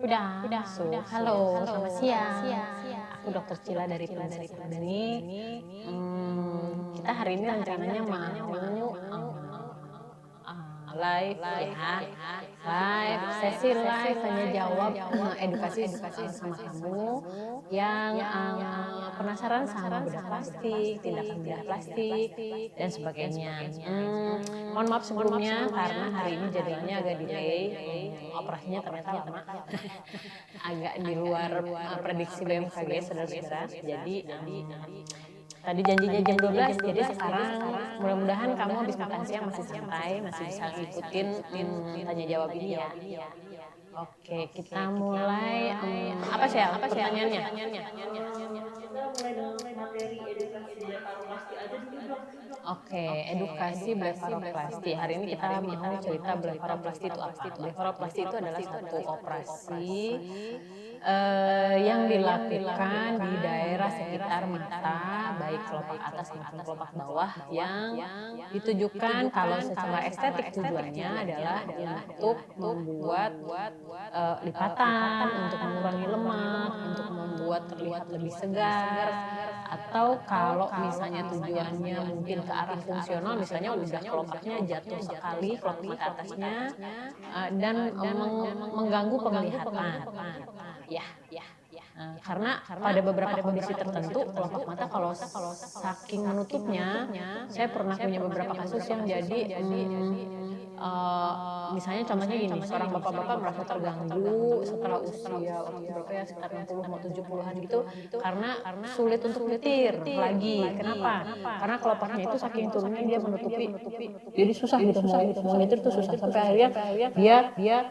Udah. Halo, selamat siang. Aku Dokter Cila dari Princess Academy. Kita hari ini rencananya mau live ya, sesi live tanya jawab edukasi sama kamu yang penasaran sama bedah plastik, tindakan bedah plastik dan sebagainya. Mohon maaf sebelumnya karena hari ini jadwalnya agak delay, operasinya ternyata lama, agak di luar prediksi BMKG saudara-saudara. Jadi tadi janjinya jam 12, jadi sekarang mudah-mudahan kamu habis makan siang masih santai, masih bisa ngikutin tanya jawab ini ya. Oke, kita mulai. Apa sih pertanyaannya? Kita mulai dengan materi edukasi blefaroplasty aja dulu dok. Oke, edukasi blefaroplasty. Hari ini kita mau cerita blefaroplasty itu apa. Blefaroplasty itu adalah satu operasi yang dilakukan di daerah sekitar mata, baik kelopak atas maupun kelopak bawah, yang ditujukan kalau secara estetik tujuannya adalah untuk membuat lipatan, untuk mengurangi lemak, untuk membuat terlihat lebih segar, atau kalau misalnya tujuannya mungkin ke arah fungsional, misalnya udah kelopaknya jatuh sekali, kelopak mata atasnya, dan mengganggu penglihatan. Karena pada beberapa kondisi tertentu kelopak mata kalau saking menutupnya, saya pernah punya beberapa kasus yang jadi misalnya contohnya gini, seorang bapak-bapak merasa terganggu setelah usia berapa ya, sekitar 60 mau 70-an gitu, karena sulit untuk nyetir lagi. Kenapa? Karena kelopaknya itu saking turunnya dia menutupi, jadi susah gitu mau nyetir tuh susah, sampai akhirnya dia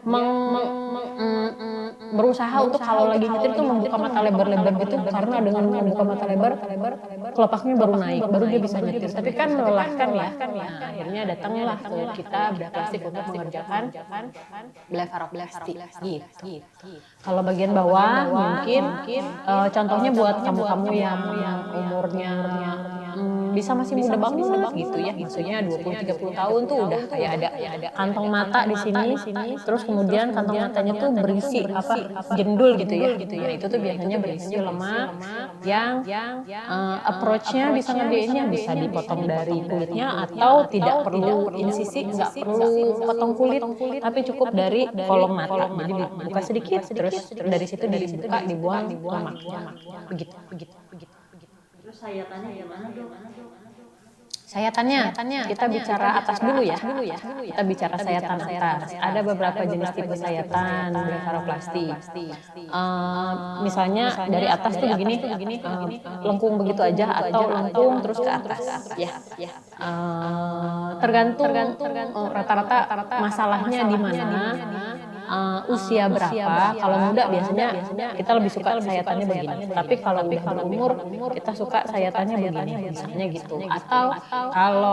berusaha untuk kalau lagi nyetir tuh membuka mata lebar-lebar gitu, karena dengan membuka mata lebar kelopaknya baru naik, baru dia bisa nyetir. Tapi kan melelahkan ya. Akhirnya datanglah ke kita bedah plastik untuk mengerjakan blefaroplasty gitu. Kalau bagian bawah mungkin contohnya buat kamu-kamu yang umurnya bisa masih muda banget gitu ya, maksudnya 20-30 tahun tuh udah kayak ada kantong mata di sini, terus kemudian kantong matanya tuh berisi jendul gitu ya. Itu tuh biasanya berisi lemak yang approach-nya bisa ngerjainnya bisa dipotong dari kulitnya, atau tidak perlu insisi, nggak perlu potong kulit, tapi cukup dari kolom mata. Jadi dibuka sedikit, terus dari situ dibuka, dibuang lemaknya, begitu. Terus sayatannya gimana dok? Sayatannya, kita bicara atas dulu ya. Kita bicara sayatan atas. Ada beberapa jenis tipe sayatan blefaroplasty. Misalnya dari atas tuh begini, lengkung begitu aja, atau lengkung terus ke atas. Tergantung rata-rata masalahnya di mana. Usia berapa. Kalau muda biasanya kita lebih suka sayatannya begini, tapi kalau udah berumur kita suka sayatannya begini, misalnya gitu. Atau kalau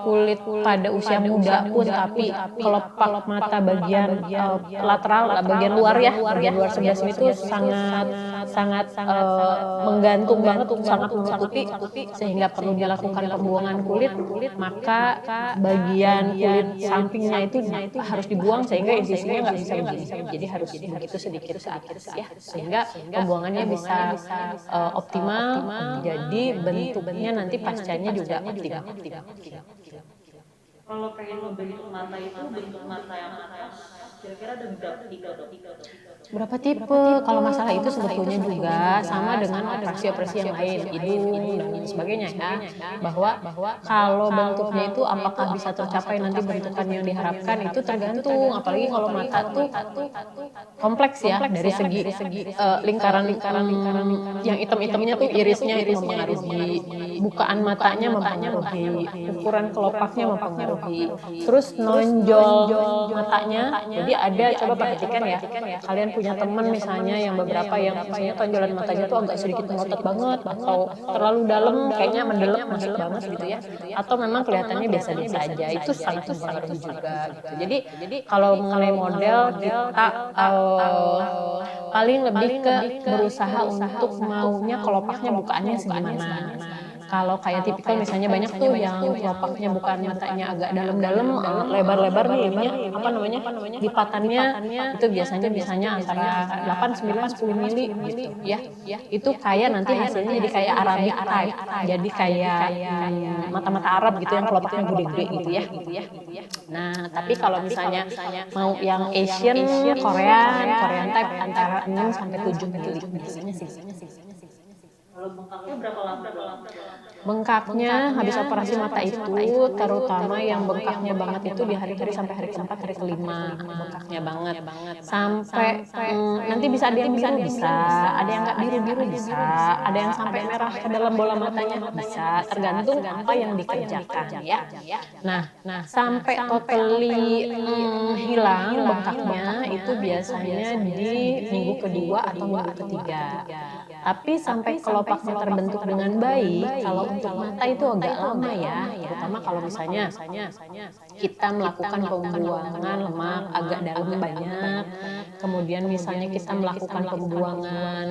kulit pada usia muda pun tapi kelopak mata bagian lateral, bagian luar ya, bagian luar sebelah sini tuh sangat menggantung banget, sangat menutupi, sehingga perlu dilakukan pembuangan kulit, maka bagian kulit sampingnya itu harus dibuang sehingga insisinya nggak bisa begini, jadi harus begitu sedikit ya, sehingga pembuangannya bisa optimal, jadi bentuknya nanti pascanya juga optimal. Kalau pengen membentuk mata itu bentuk mata yang atas, kira-kira ada berapa tipe dok? Berapa tipe? Kalau masalah itu sebetulnya juga sama dengan operasi-operasi yang lain, hidung dan sebagainya ya. Bahwa kalau bentuknya itu apakah bisa tercapai nanti bentukan yang diharapkan, itu tergantung. Apalagi kalau mata tuh kompleks ya, dari segi lingkaran yang hitam-hitamnya tuh irisnya itu mempengaruhi, bukaan matanya mempengaruhi, ukuran kelopaknya mempengaruhi, terus nonjol matanya. Jadi ada, coba perhatikan ya, kalian punya teman misalnya yang beberapa yang misalnya tonjolan matanya tuh agak sedikit melotot banget, atau terlalu dalam kayaknya mendelep masuk banget gitu ya, atau memang kelihatannya biasa-biasa aja, itu sangat mempengaruhi juga gitu. Jadi kalau mengenai model kita paling lebih ke berusaha untuk maunya kelopaknya bukaannya segimana. Kalau kayak tipikal misalnya banyak tuh yang kelopaknya bukan matanya agak dalam-dalam, lebar-lebar nih ininya, apa namanya, lipatannya itu biasanya antara 8, 9, 10 mili gitu ya. Itu kayak nanti hasilnya jadi kayak Arabic type, jadi kayak mata-mata Arab gitu yang kelopaknya gede-gede gitu ya. Nah, tapi kalau misalnya mau yang Asian, Korean type antara 6 sampai 7 mili biasanya sih. Kalau bengkaknya berapa lama? Bengkaknya habis operasi mata itu, terutama yang bengkaknya banget itu di hari-hari sampai hari keempat, hari kelima, bengkaknya banget. Sampai nanti bisa ada yang biru bisa, ada yang nggak biru-biru bisa, ada yang sampai merah ke dalam bola matanya bisa, tergantung apa yang dikerjakan ya. Nah sampai totally hilang bengkaknya itu biasanya di minggu kedua atau minggu ketiga. Tapi sampai kelopaknya terbentuk dengan baik, kalau untuk mata itu agak lama ya, terutama kalau misalnya kita melakukan pembuangan lemak agak dalam banyak, kemudian misalnya kita melakukan pembuangan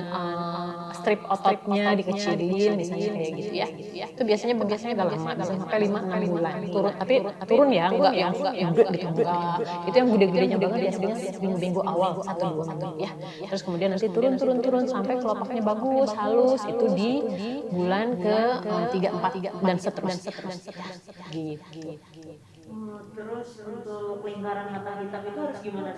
strip ototnya dikecilin, misalnya kayak gitu ya, itu biasanya agak lama, bisa sampai 5-6 bulan turun, tapi turun ya, enggak yang gede gitu, enggak, itu yang gede-gedenya banget biasanya minggu-minggu awal 1-2 minggu ya, terus kemudian nanti turun sampai kelopaknya bagus, halus, itu di bulan ke 3, 4 dan seterusnya gitu. Terus untuk lingkaran mata hitam itu harus gimana?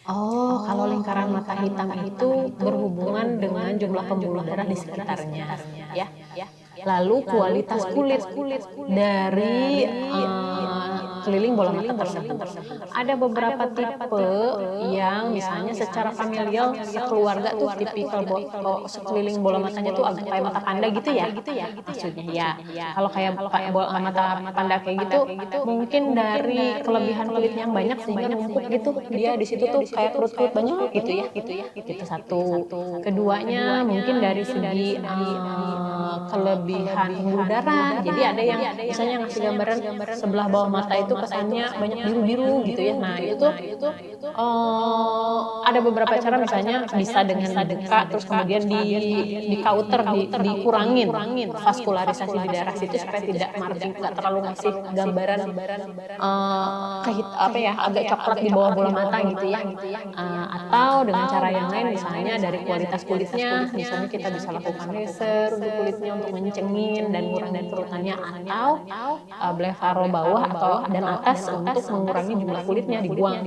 Oh, kalau lingkaran mata hitam itu berhubungan dengan jumlah pembuluh darah di sekitarnya, ya. Lalu kualitas kulit dari keliling bola mata tersebut. Ada beberapa tipe yang misalnya secara familial sekeluarga tuh tipikal sekeliling bola matanya tuh agak kayak mata panda gitu ya. Maksudnya ya. Kalau kayak mata panda kayak gitu, mungkin dari kelebihan kulit yang banyak sehingga numpuk gitu. Dia di situ tuh kayak perut banyak gitu ya. Itu satu. Keduanya mungkin dari segi kelebihan pembuluh darah. Jadi ada yang misalnya ngasih gambaran sebelah bawah mata itu kesannya banyak biru-biru gitu ya. Nah itu ada beberapa cara, misalnya bisa dengan dibuka terus kemudian di counter, dikurangin vaskularisasi di daerah situ supaya tidak margin, nggak terlalu ngasih gambaran agak coklat di bawah bola mata gitu ya. Atau dengan cara yang lain, misalnya dari kualitas kulitnya, misalnya kita bisa lakukan laser untuk kulitnya untuk mencengin dan ngurangin kerutannya, atau blefaro bawah atau dan atas untuk mengurangi jumlah kulitnya, dibuang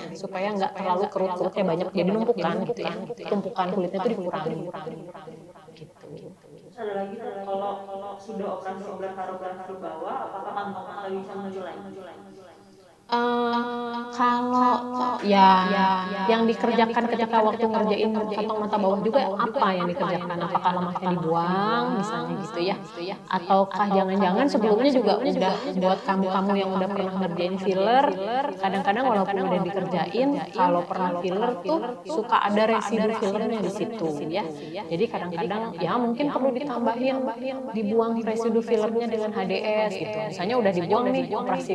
supaya nggak terlalu kerut-kerutnya banyak, jadi numpukan gitu ya, tumpukan kulitnya itu dikurangi gitu. Terus ada lagi tuh, kalau sudah operasi blefaro bawah, apakah kantong mata bisa muncul lagi? Kalau yang dikerjakan ketika waktu ngerjain kantong mata bawah juga apa yang dikerjakan? Apakah lemaknya dibuang misalnya gitu ya? Ataukah jangan-jangan sebelumnya juga udah buat kamu yang udah pernah ngerjain filler, kadang-kadang walaupun udah dikerjain, kalau pernah filler tuh suka ada residu fillernya di situ ya. Jadi kadang-kadang ya mungkin perlu dibuang residu fillernya dengan HDS gitu. Misalnya udah dibuang nih operasi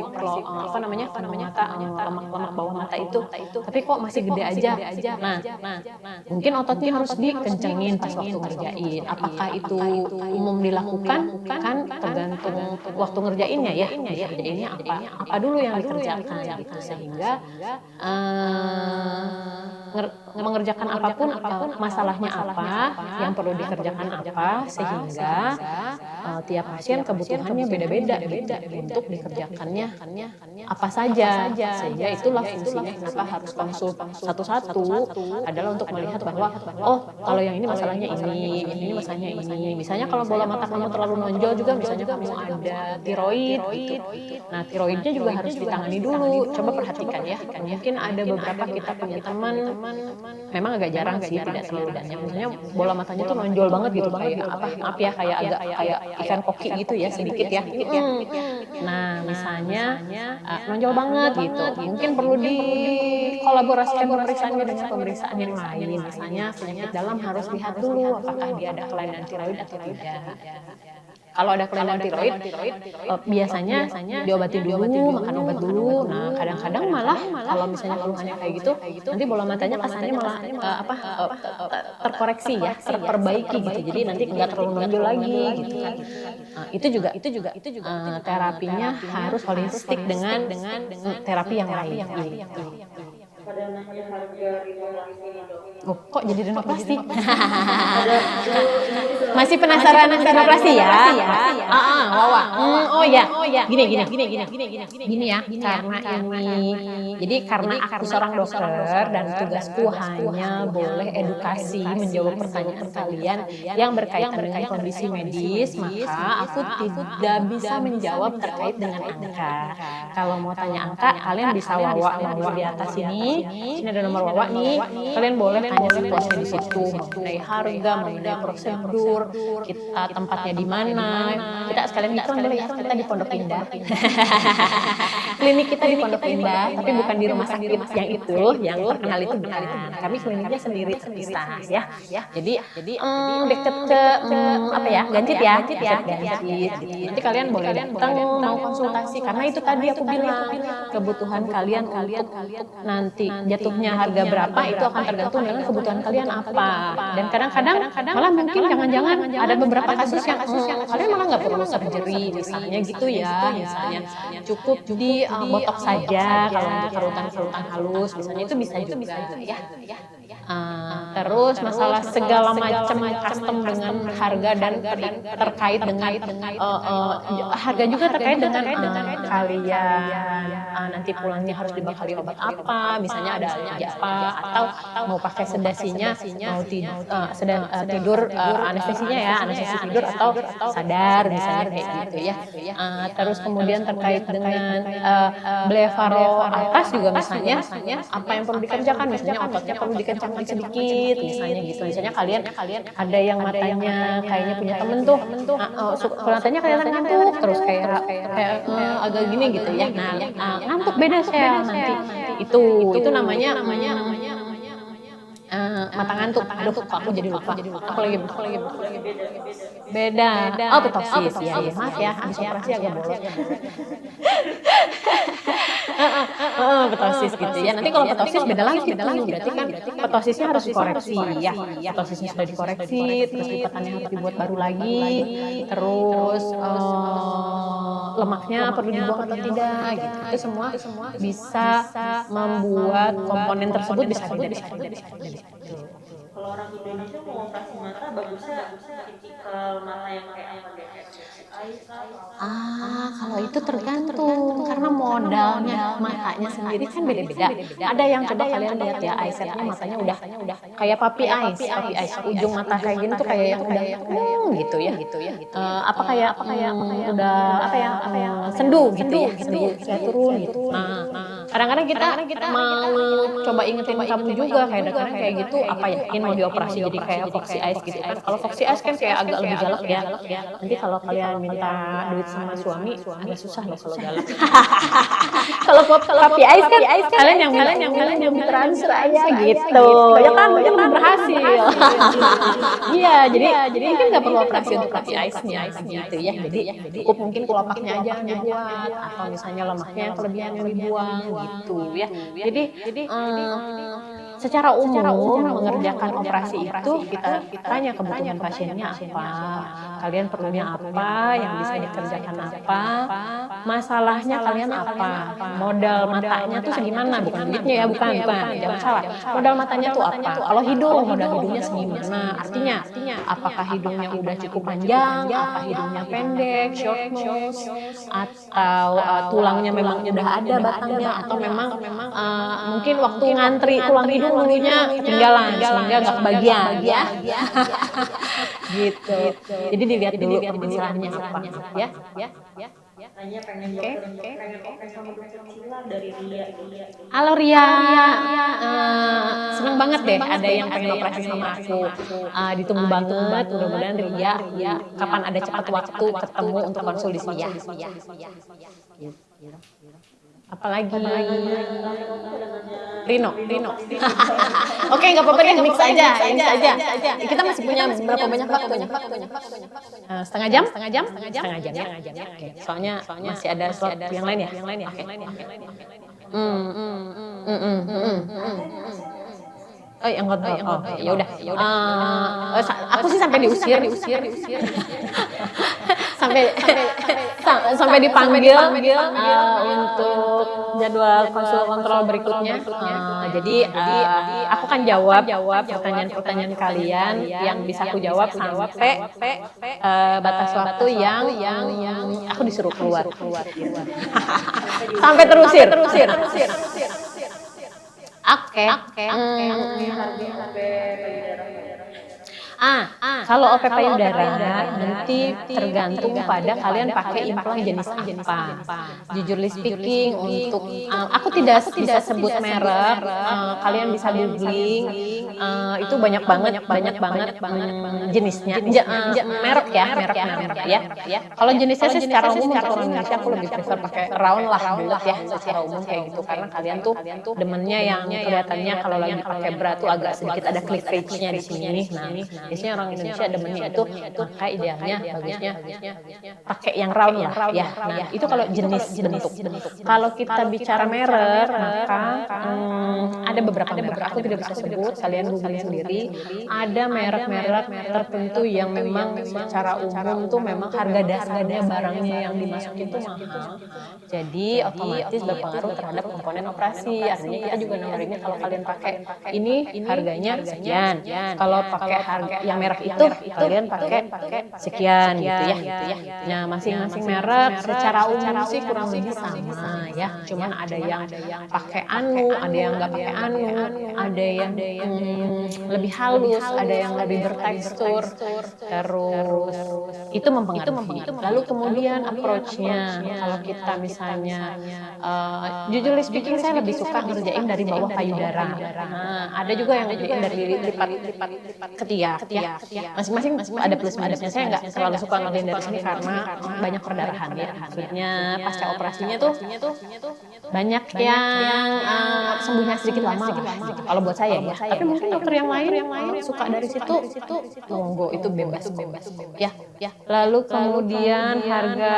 lemak bawah mata itu, tapi kok masih gede aja. Nah, mungkin ototnya harus dikencengin pas waktu ngerjain. Apakah itu umum dilakukan? Kan tergantung waktu ngerjainnya ya. Ngerjainnya apa dulu yang dikerjakan gitu, sehingga mengerjakan apapun masalahnya apa, yang perlu dikerjakan apa, sehingga tiap pasien kebutuhannya beda-beda untuk dikerjakannya apa saja, sehingga itulah fungsinya kenapa harus konsul satu-satu, adalah untuk melihat bahwa kalau yang ini masalahnya ini masalahnya ini. Misalnya kalau bola mata kamu terlalu nonjol juga, misalnya kamu ada tiroid gitu. Nah, tiroidnya juga harus ditangani dulu. Coba perhatikan ya. Mungkin ada beberapa kita punya teman, memang agak jarang sih, tidak selalu banyak. Misalnya bola matanya tuh nonjol banget gitu, kayak agak kayak ikan koki gitu ya, sedikit ya. Nah, misalnya nonjol banget gitu. Mungkin perlu dikolaborasikan pemeriksaannya dengan pemeriksaan yang lain. Misalnya penyakit dalam harus lihat dulu apakah dia ada kelainan tiroid atau tidak. Kalau ada kelainan tiroid, biasanya diobatin dulu, makan obat dulu. Nah, kadang-kadang malah kalau misalnya keluhannya kayak gitu, nanti bola matanya kesannya malah terkoreksi ya, terperbaiki gitu. Jadi nanti nggak terlalu menonjol lagi gitu kan. Nah, itu juga terapinya harus holistik dengan terapi yang lain. Pada nanya harga rinoplasti nih dok. Oh, kok jadi rinoplasti? Masih penasaran rinoplasti ya? Wawa. Oh ya. Gini ya. Karena aku seorang dokter dan tugasku hanya boleh edukasi, menjawab pertanyaan kalian yang berkaitan dengan kondisi medis, maka aku tidak bisa menjawab terkait dengan angka. Kalau mau tanya angka, kalian bisa wawa nomor di atas ini. Sini ada nomor wawa nih. Kalian boleh tanya situasinya di situ, mengenai harga, mengenai prosedur, kita tempatnya di mana. Kita sekalian iklan boleh ya, kita di Pondok Indah. Klinik kita di Pondok Indah, tapi bukan di rumah sakit yang terkenal itu bukan. Kami kliniknya sendiri terpisah ya. Jadi deket ke Gancit ya. Nanti kalian boleh datang mau konsultasi karena itu tadi aku bilang kebutuhan kalian untuk nanti jatuhnya harga berapa itu akan tergantung dengan kebutuhan kalian apa. Dan kadang-kadang malah mungkin jangan-jangan ada beberapa kasus yang kalian malah nggak perlu surgery misalnya gitu ya. Misalnya cukup di botox saja kalau untuk kerutan halus misalnya itu bisa juga ya. Terus masalah segala macam custom dengan harga dan terkait dengan harga juga terkait dengan kalian nanti pulangnya harus dibekali obat apa, misalnya ada alergi apa, atau mau pakai sedasinya mau tidur anestesinya ya, anestesi tidur atau sadar misalnya kayak gitu ya. Terus kemudian terkait dengan blefaroalkas juga misalnya apa yang perlu dikerjakan, misalnya ototnya perlu dikencangkan sedikit misalnya gitu. Misalnya kalian ada yang matanya kayaknya punya temen tuh matanya kelihatan ngantuk terus kayak agak gini gitu ya. Nah, ngantuk beda sel nanti itu namanya mata ngantuk. Aduh, aku jadi lupa. Aku lagi beda. Oh, ptosis ya. Maaf ya, habis operasi agak bolos. Ptosis gitu ya. Nanti kalau ptosis beda lagi. Berarti kan ptosisnya harus dikoreksi ya. Ptosisnya sudah dikoreksi, terus lipatannya harus dibuat baru lagi. Terus lemaknya perlu dibuang atau tidak gitu. Itu semua bisa membuat komponen tersebut bisa tidak. Kalau orang Indonesia mau operasi mata bagusnya tipikal mata yang kayak apa deh? Kalau itu tergantung karena modalnya matanya sendiri kan beda-beda. Ada yang coba kalian lihat ya, eyesetnya matanya udah kayak puppy eyes, ujung mata kayak gini tuh kayak yang udah gitu ya. Sendu gitu ya, saya turun gitu. Nah, kadang-kadang kita mau coba ingetin kamu juga kadang-kadang kayak gitu, apa yakin mau dioperasi jadi kayak foxy eyes gitu kan. Kalau foxy eyes kan kayak agak lebih galak ya. Nanti kalau kalian minta duit sama suami agak susah loh kalau galak. Kalau puppy eyes kan kalian yang transfer aja gitu. Ya kan belum berhasil. Iya, jadi mungkin nggak perlu operasi untuk puppy eyes-nya gitu ya. Jadi cukup mungkin kelopaknya aja yang dibuat atau misalnya lemaknya yang kelebihan yang dibuang gitu ya. Jadi secara umum mengerjakan operasi itu kita tanya kebutuhan pasiennya apa, kalian perlunya apa, yang bisa dikerjakan apa, masalahnya kalian apa, modal matanya tuh segimana, bukan duitnya ya, bukan, jangan salah, modal matanya tuh apa, kalau hidung, modal hidungnya segimana, artinya apakah hidungnya udah cukup panjang, apa hidungnya pendek, short nose, atau tulangnya memang udah ada batangnya, atau memang mungkin waktu ngantri tulang hidung dulunya ketinggalan sehingga nggak kebagian ya. Gitu. Jadi dilihat dulu permasalahannya apa ya. Tanya pengen open sama dokter Cila dari Ria. Halo Ria. Senang banget deh ada yang pengen operasi sama aku. Ditunggu banget, mudah-mudahan Ria kapan ada cepat waktu ketemu untuk konsul di sini ya. Apalagi Rino. Oke, nggak apa-apa deh, mix aja. Kita masih punya berapa banyak waktu? Setengah jam ya. Oke. Soalnya masih ada slot yang lain ya. Oke. Oh, yang kontrol. Oh, ya udah. Aku sih sampai diusir. sampai dipanggil untuk jadwal konsul kontrol berikutnya. Jadi aku kan jawab pertanyaan-pertanyaan kalian yang bisa aku jawab sampai batas waktu yang aku disuruh keluar. Sampai terusir. Oke. Kalau OP payudara nanti tergantung pada kalian pakai implan jenis apa. Jujurly speaking, untuk aku tidak bisa sebut merek, kalian bisa googling, itu banyak banget jenisnya, merek ya. Kalau jenisnya sih secara umum untuk orang Indonesia aku lebih prefer pakai round lah bulat ya secara umum kayak gitu, karena kalian tuh demennya yang kelihatannya kalau lagi pakai bra tuh agak sedikit ada cleavage-nya di sini. Nah, biasanya orang Indonesia demennya itu, maka idealnya bagusnya pakai yang round lah ya. Nah, itu kalau jenis bentuk. Kalau kita bicara merek, maka ada beberapa merek. Aku tidak bisa sebut, kalian googling sendiri. Ada merek-merek tertentu yang memang secara umum tuh memang harga dasarnya barangnya yang dimasukin tuh mahal. Jadi otomatis berpengaruh terhadap komponen operasi. Artinya kita juga nawarinnya kalau kalian pakai ini harganya sekian. Kalau pakai harga yang merek itu kalian pakai sekian gitu ya. Nah, masing-masing merek secara umum sih kurang lebih sama ya. Cuman ada yang pakai ada yang nggak pakai ada yang lebih halus, ada yang lebih bertekstur. Terus itu mempengaruhi. Lalu kemudian approach-nya, kalau kita misalnya jujur speaking saya lebih suka ngerjain dari bawah payudara. Ada juga yang ngerjain dari lipat ketiak. Masing-masing ada plus minusnya. Saya nggak terlalu suka ngerjain dari sini karena banyak perdarahan ya. Maksudnya pasca operasinya tuh banyak yang sembuhnya sedikit lama lah. Kalau buat saya ya. Tapi mungkin dokter yang lain suka dari situ, monggo itu bebas ya. Lalu kemudian harga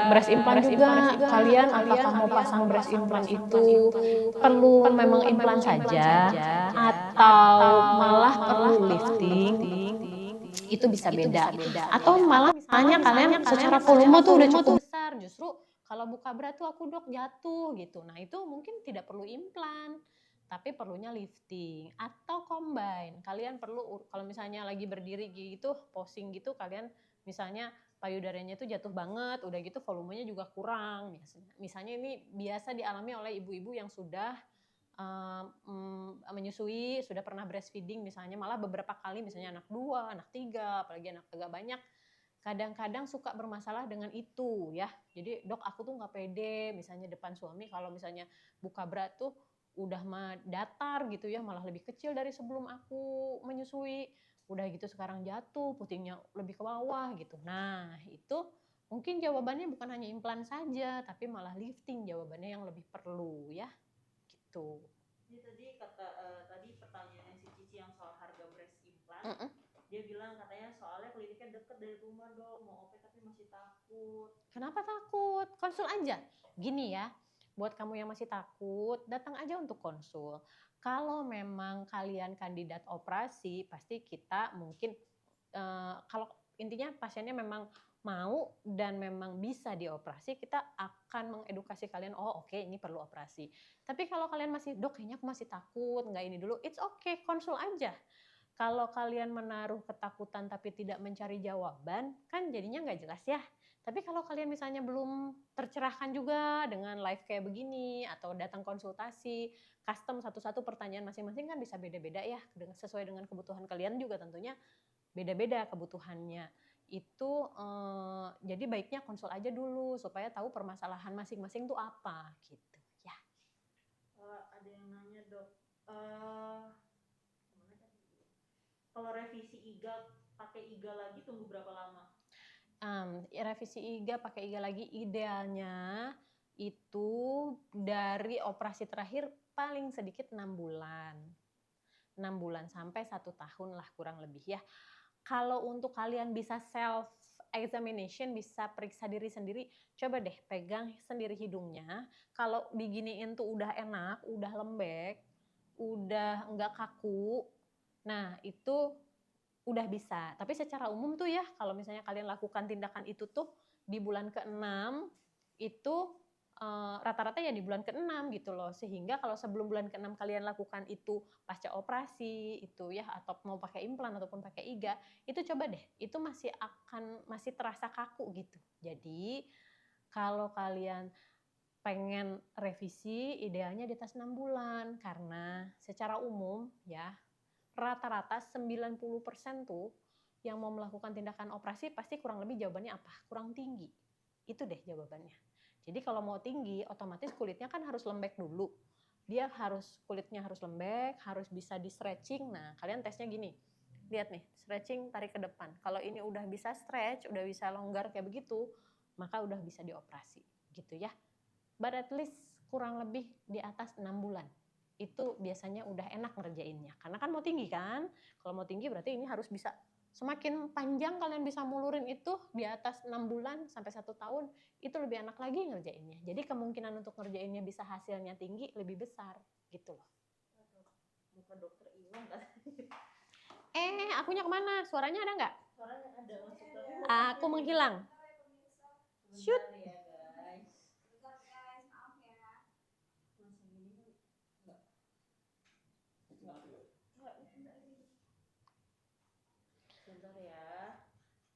breast implant juga, kalian apakah mau pasang breast implant itu perlu memang implan saja atau malah perlu lifting, itu bisa beda. Atau malah misalnya kalian secara volume tuh udah cukup besar, justru kalau buka bra tuh aku dok jatuh gitu. Nah itu mungkin tidak perlu implan, tapi perlunya lifting atau combine. Kalian perlu kalau misalnya lagi berdiri gitu, posing gitu, kalian misalnya payudaranya itu jatuh banget, udah gitu volumenya juga kurang. Misalnya ini biasa dialami oleh ibu-ibu yang sudah menyusui, sudah pernah breastfeeding misalnya, malah beberapa kali misalnya anak 2, anak 3, apalagi anak agak banyak. Kadang-kadang suka bermasalah dengan itu ya. Jadi dok aku tuh nggak pede misalnya depan suami kalau misalnya buka bra tuh udah datar gitu ya, malah lebih kecil dari sebelum aku menyusui. Udah gitu sekarang jatuh, putingnya lebih ke bawah gitu. Nah itu mungkin jawabannya bukan hanya implan saja, tapi malah lifting jawabannya yang lebih perlu ya. Gitu. Ini tadi pertanyaannya si Cici yang soal harga breast implant. Dia bilang katanya soalnya kliniknya deket dari rumah dok, mau OP tapi masih takut. Kenapa takut? Konsul aja. Gini ya, buat kamu yang masih takut, datang aja untuk konsul. Kalau memang kalian kandidat operasi, pasti kita mungkin kalau intinya pasiennya memang mau dan memang bisa dioperasi, kita akan mengedukasi kalian, oh oke, ini perlu operasi. Tapi kalau kalian masih, dok kayaknya aku masih takut, nggak ini dulu, it's okay, konsul aja. Kalau kalian menaruh ketakutan tapi tidak mencari jawaban, kan jadinya nggak jelas ya. Tapi kalau kalian misalnya belum tercerahkan juga dengan live kayak begini, atau datang konsultasi, custom satu-satu pertanyaan masing-masing kan bisa beda-beda ya, sesuai dengan kebutuhan kalian juga tentunya beda-beda kebutuhannya. Itu jadi baiknya konsul aja dulu supaya tahu permasalahan masing-masing tuh apa gitu ya. Ada yang nanya dok, kalau revisi IGA pakai IGA lagi tunggu berapa lama? Revisi IGA pakai IGA lagi idealnya itu dari operasi terakhir paling sedikit 6 bulan. 6 bulan sampai 1 tahun lah kurang lebih ya. Kalau untuk kalian bisa self examination, bisa periksa diri sendiri, coba deh pegang sendiri hidungnya. Kalau diginiin tuh udah enak, udah lembek, udah enggak kaku, nah itu udah bisa. Tapi secara umum tuh ya, kalau misalnya kalian lakukan tindakan itu tuh di bulan ke-6 itu rata-rata ya di bulan ke-6 gitu loh. Sehingga kalau sebelum bulan ke-6 kalian lakukan itu pasca operasi itu ya, atau mau pakai implan ataupun pakai iga, itu coba deh, itu masih terasa kaku gitu. Jadi kalau kalian pengen revisi, idealnya di atas 6 bulan. Karena secara umum ya, rata-rata 90% tuh yang mau melakukan tindakan operasi pasti kurang lebih jawabannya apa? Kurang tinggi. Itu deh jawabannya. Jadi kalau mau tinggi, otomatis kulitnya kan harus lembek dulu. Kulitnya harus lembek, harus bisa di stretching. Nah, kalian tesnya gini. Lihat nih, stretching tarik ke depan. Kalau ini udah bisa stretch, udah bisa longgar kayak begitu, maka udah bisa dioperasi gitu ya. But at least kurang lebih di atas 6 bulan. Itu biasanya udah enak ngerjainnya. Karena kan mau tinggi kan? Kalau mau tinggi berarti ini harus bisa semakin panjang kalian bisa mulurin itu di atas 6 bulan sampai 1 tahun, itu lebih enak lagi ngerjainnya. Jadi kemungkinan untuk ngerjainnya bisa hasilnya tinggi lebih besar gitu loh. Muka dokter hilang kan? Akunya kemana? Suaranya ada nggak? Suaranya ada masuk tapi Aku menghilang. Shoot. Ya guys. Maaf ya. Masih gini enggak. Sebentar ya.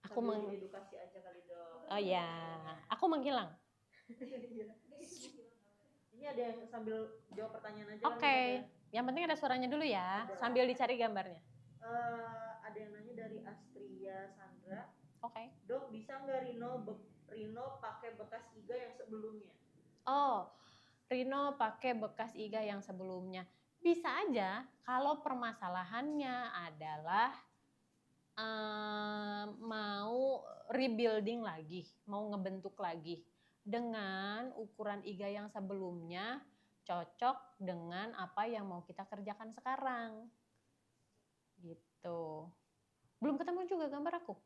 Aku edukasi aja kali dong. Oh ya, aku menghilang. Ini ada yang sambil jawab pertanyaan aja. Oke. Yang penting ada suaranya dulu ya, sambil dicari gambarnya. Ada yang nanya dari Astria Sandra. Oke. Dok, bisa nggak Rino pakai bekas iga yang sebelumnya? Oh, Rino pakai bekas iga yang sebelumnya. Bisa aja kalau permasalahannya adalah mau rebuilding lagi, mau ngebentuk lagi. Dengan ukuran iga yang sebelumnya cocok dengan apa yang mau kita kerjakan sekarang. Gitu. Belum ketemu juga gambar aku?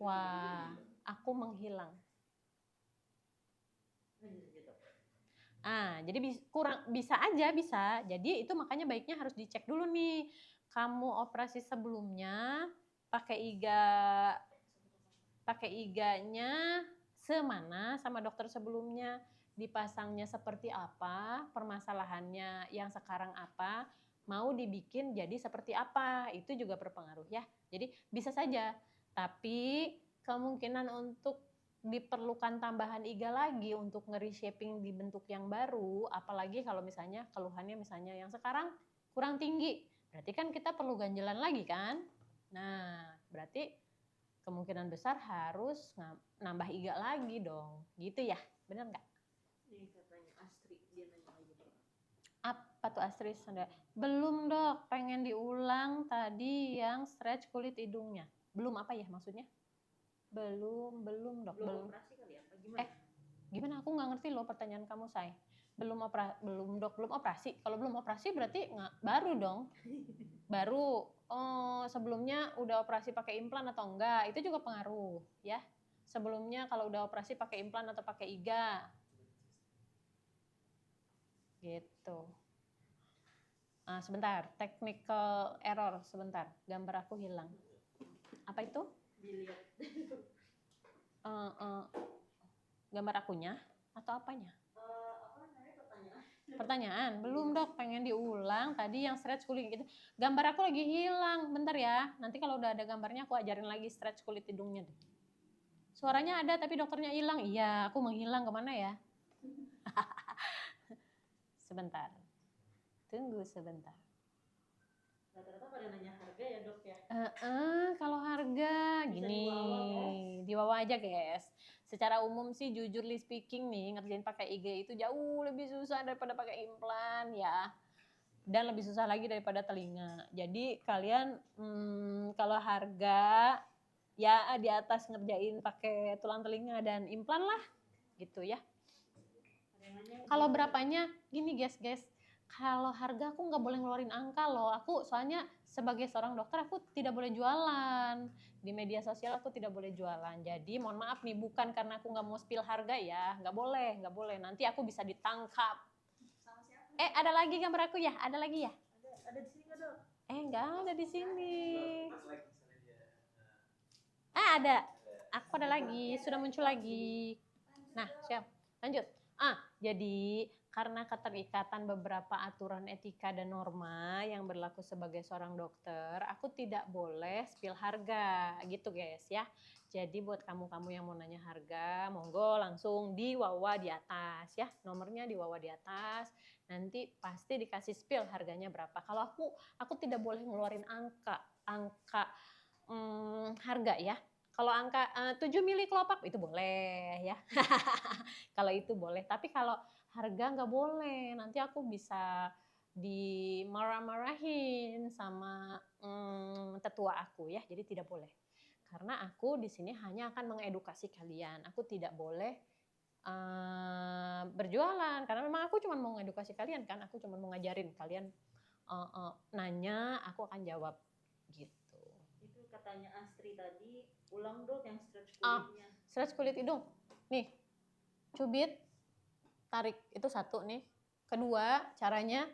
Wah, aku menghilang. Jadi bisa aja bisa. Jadi itu makanya baiknya harus dicek dulu nih. Kamu operasi sebelumnya pakai iganya semana sama dokter sebelumnya, dipasangnya seperti apa, permasalahannya yang sekarang apa, mau dibikin jadi seperti apa, itu juga berpengaruh ya. Jadi bisa saja, tapi kemungkinan untuk diperlukan tambahan iga lagi untuk nge-reshaping di bentuk yang baru, apalagi kalau misalnya keluhannya misalnya yang sekarang kurang tinggi, berarti kan kita perlu ganjelan lagi kan. Nah, berarti kemungkinan besar harus nambah iga lagi dong, gitu ya, bener nggak? Ini katanya Astri, dia nanya lagi. Apa tuh Astri? Belum dok, pengen diulang tadi yang stretch kulit hidungnya. Belum apa ya maksudnya? Belum dok. Belum operasi kali ya? Gimana? Gimana? Aku nggak ngerti loh pertanyaan kamu, Say. Belum dok, belum operasi. Kalau belum operasi berarti baru dong. Baru. Oh, sebelumnya udah operasi pakai implan atau enggak? Itu juga pengaruh, ya. Sebelumnya kalau udah operasi pakai implan atau pakai iga. Gitu. Sebentar, technical error sebentar. Gambar aku hilang. Apa itu? Dilihat. Gambar akunya atau apanya? Apa namanya pertanyaan? Pertanyaan, belum dok, pengen diulang tadi yang stretch kulit gitu. Gambar aku lagi hilang, bentar ya. Nanti kalau udah ada gambarnya aku ajarin lagi stretch kulit hidungnya deh. Suaranya ada tapi dokternya hilang. Iya, aku menghilang kemana ya? Sebentar. Tunggu sebentar. Rata-rata pada nanya harga ya dok ya? Kalau harga gini, di bawah aja guys. Secara umum sih jujurly speaking nih, ngerjain pakai IG itu jauh lebih susah daripada pakai implan ya. Dan lebih susah lagi daripada telinga. Jadi kalian kalau harga ya di atas ngerjain pakai tulang telinga dan implan lah gitu ya. Kalau berapanya, gini guys, kalau harga aku nggak boleh ngeluarin angka loh. Aku soalnya sebagai seorang dokter aku tidak boleh jualan. Di media sosial aku tidak boleh jualan. Jadi mohon maaf nih, bukan karena aku nggak mau spill harga ya. Nggak boleh. Nanti aku bisa ditangkap. Sama siapa? Ada lagi gambar aku ya? Ada lagi ya? Ada di sini nggak, Dok? Nggak ada di sini. Ada. Aku ada lagi, sudah muncul lagi. Nah, siap. Lanjut. Jadi karena keterikatan beberapa aturan etika dan norma yang berlaku sebagai seorang dokter, aku tidak boleh spill harga, gitu guys ya. Jadi buat kamu-kamu yang mau nanya harga, monggo langsung di wawa di atas ya. Nomornya di wawa di atas. Nanti pasti dikasih spill harganya berapa. Kalau aku tidak boleh ngeluarin angka harga ya. Kalau angka 7 mili kelopak itu boleh ya. Kalau itu boleh, tapi kalau harga nggak boleh. Nanti aku bisa dimarah-marahin sama tetua aku ya. Jadi tidak boleh. Karena aku di sini hanya akan mengedukasi kalian. Aku tidak boleh berjualan karena memang aku cuma mau mengedukasi kalian kan. Aku cuma mau ngajarin kalian nanya, aku akan jawab gitu. Itu katanya Astri tadi, ulang Dok yang stretch kulitnya. Stretch kulit hidung. Nih, cubit, tarik. Itu satu nih. Kedua, caranya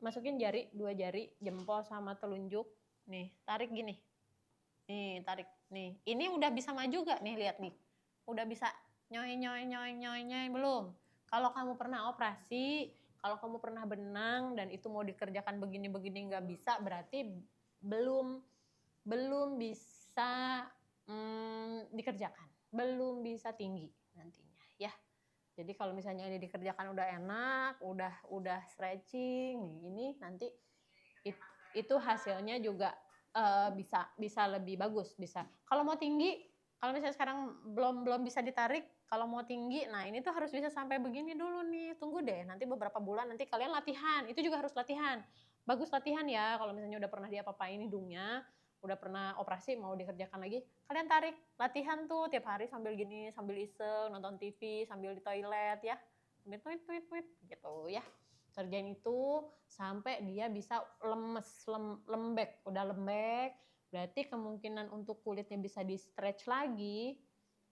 masukin jari, 2 jari, jempol sama telunjuk. Nih, tarik gini. Nih, tarik. Nih, ini udah bisa maju gak nih, lihat nih. Udah bisa nyoy belum? Kalau kamu pernah operasi, kalau kamu pernah benang dan itu mau dikerjakan begini-begini nggak bisa, berarti belum bisa dikerjakan, belum bisa tinggi nantinya ya. Jadi kalau misalnya ini dikerjakan udah enak, udah stretching nih, ini nanti itu hasilnya juga bisa lebih bagus, bisa. Kalau mau tinggi, kalau misalnya sekarang belum bisa ditarik, kalau mau tinggi, nah ini tuh harus bisa sampai begini dulu nih. Tunggu deh, nanti beberapa bulan nanti kalian latihan. Itu juga harus latihan. Bagus latihan ya, kalau misalnya udah pernah diapa-apain hidungnya, udah pernah operasi mau dikerjakan lagi, kalian tarik, latihan tuh tiap hari sambil gini, sambil iseng, nonton TV, sambil di toilet ya. Sambil tweet gitu ya. Kerjain itu sampai dia bisa lembek, udah lembek, berarti kemungkinan untuk kulitnya bisa di stretch lagi,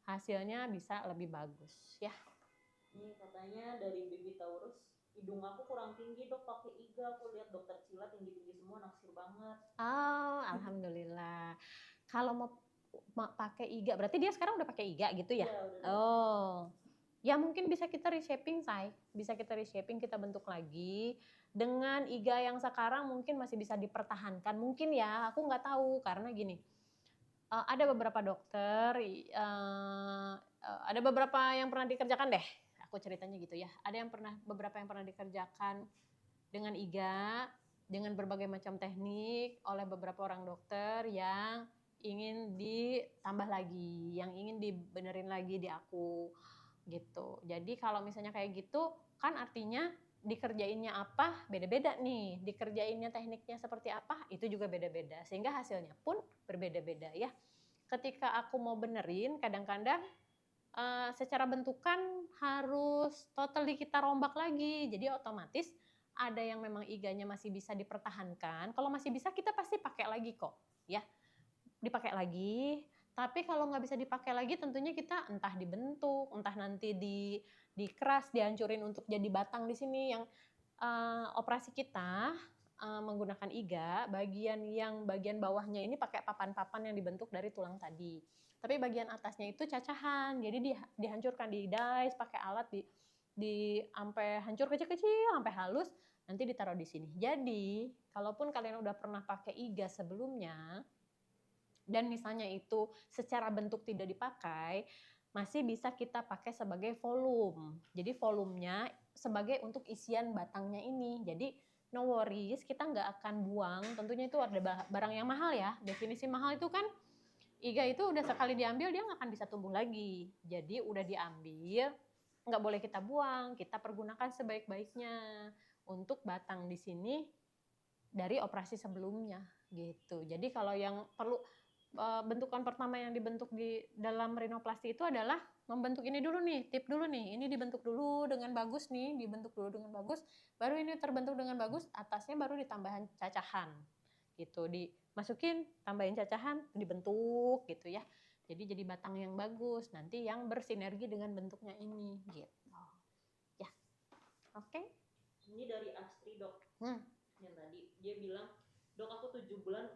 hasilnya bisa lebih bagus ya. Ini katanya dari Baby Taurus, hidung aku kurang tinggi Dok, pakai iga. Aku lihat dokter Cila tinggi-tinggi semua, naksir banget. Alhamdulillah. Kalau mau pakai iga, berarti dia sekarang udah pakai iga gitu ya? Iya, udah. Ya mungkin bisa kita reshaping, Say. Bisa kita reshaping, kita bentuk lagi. Dengan iga yang sekarang mungkin masih bisa dipertahankan. Mungkin ya, aku nggak tahu. Karena gini, ada beberapa dokter, ada beberapa yang pernah dikerjakan deh. Aku ceritanya gitu ya. Ada beberapa yang pernah dikerjakan dengan iga, dengan berbagai macam teknik oleh beberapa orang dokter yang ingin ditambah lagi, yang ingin dibenerin lagi di aku gitu. Jadi kalau misalnya kayak gitu kan artinya dikerjainnya apa beda-beda nih, dikerjainnya tekniknya seperti apa itu juga beda-beda, sehingga hasilnya pun berbeda-beda ya. Ketika aku mau benerin, kadang-kadang secara bentukan harus totally kita rombak lagi, jadi otomatis ada yang memang iganya masih bisa dipertahankan. Kalau masih bisa kita pasti pakai lagi kok ya, dipakai lagi. Tapi kalau nggak bisa dipakai lagi tentunya kita entah dibentuk, entah nanti dikeras, dihancurin untuk jadi batang di sini. Yang operasi kita menggunakan iga, bagian bawahnya ini pakai papan-papan yang dibentuk dari tulang tadi. Tapi bagian atasnya itu cacahan, jadi dihancurkan, di-dice pakai alat di sampai hancur kecil-kecil, sampai halus, nanti ditaruh di sini. Jadi, kalaupun kalian udah pernah pakai iga sebelumnya, dan misalnya itu secara bentuk tidak dipakai, masih bisa kita pakai sebagai volume. Jadi volumenya sebagai untuk isian batangnya ini. Jadi no worries, kita nggak akan buang. Tentunya itu ada barang yang mahal ya. Definisi mahal itu kan iga itu udah sekali diambil dia nggak akan bisa tumbuh lagi. Jadi udah diambil, nggak boleh kita buang. Kita pergunakan sebaik-baiknya untuk batang di sini dari operasi sebelumnya gitu. Jadi kalau yang perlu bentukan pertama yang dibentuk di dalam rinoplasti itu adalah membentuk ini dulu nih, tip dulu nih, ini dibentuk dulu dengan bagus nih, dibentuk dulu dengan bagus, baru ini terbentuk dengan bagus, atasnya baru ditambahan cacahan gitu, dimasukin, tambahin cacahan, dibentuk gitu ya. Jadi batang yang bagus, nanti yang bersinergi dengan bentuknya ini gitu. Ya, oke. Ini dari Astri dok, yang tadi dia bilang, dok aku 7 bulan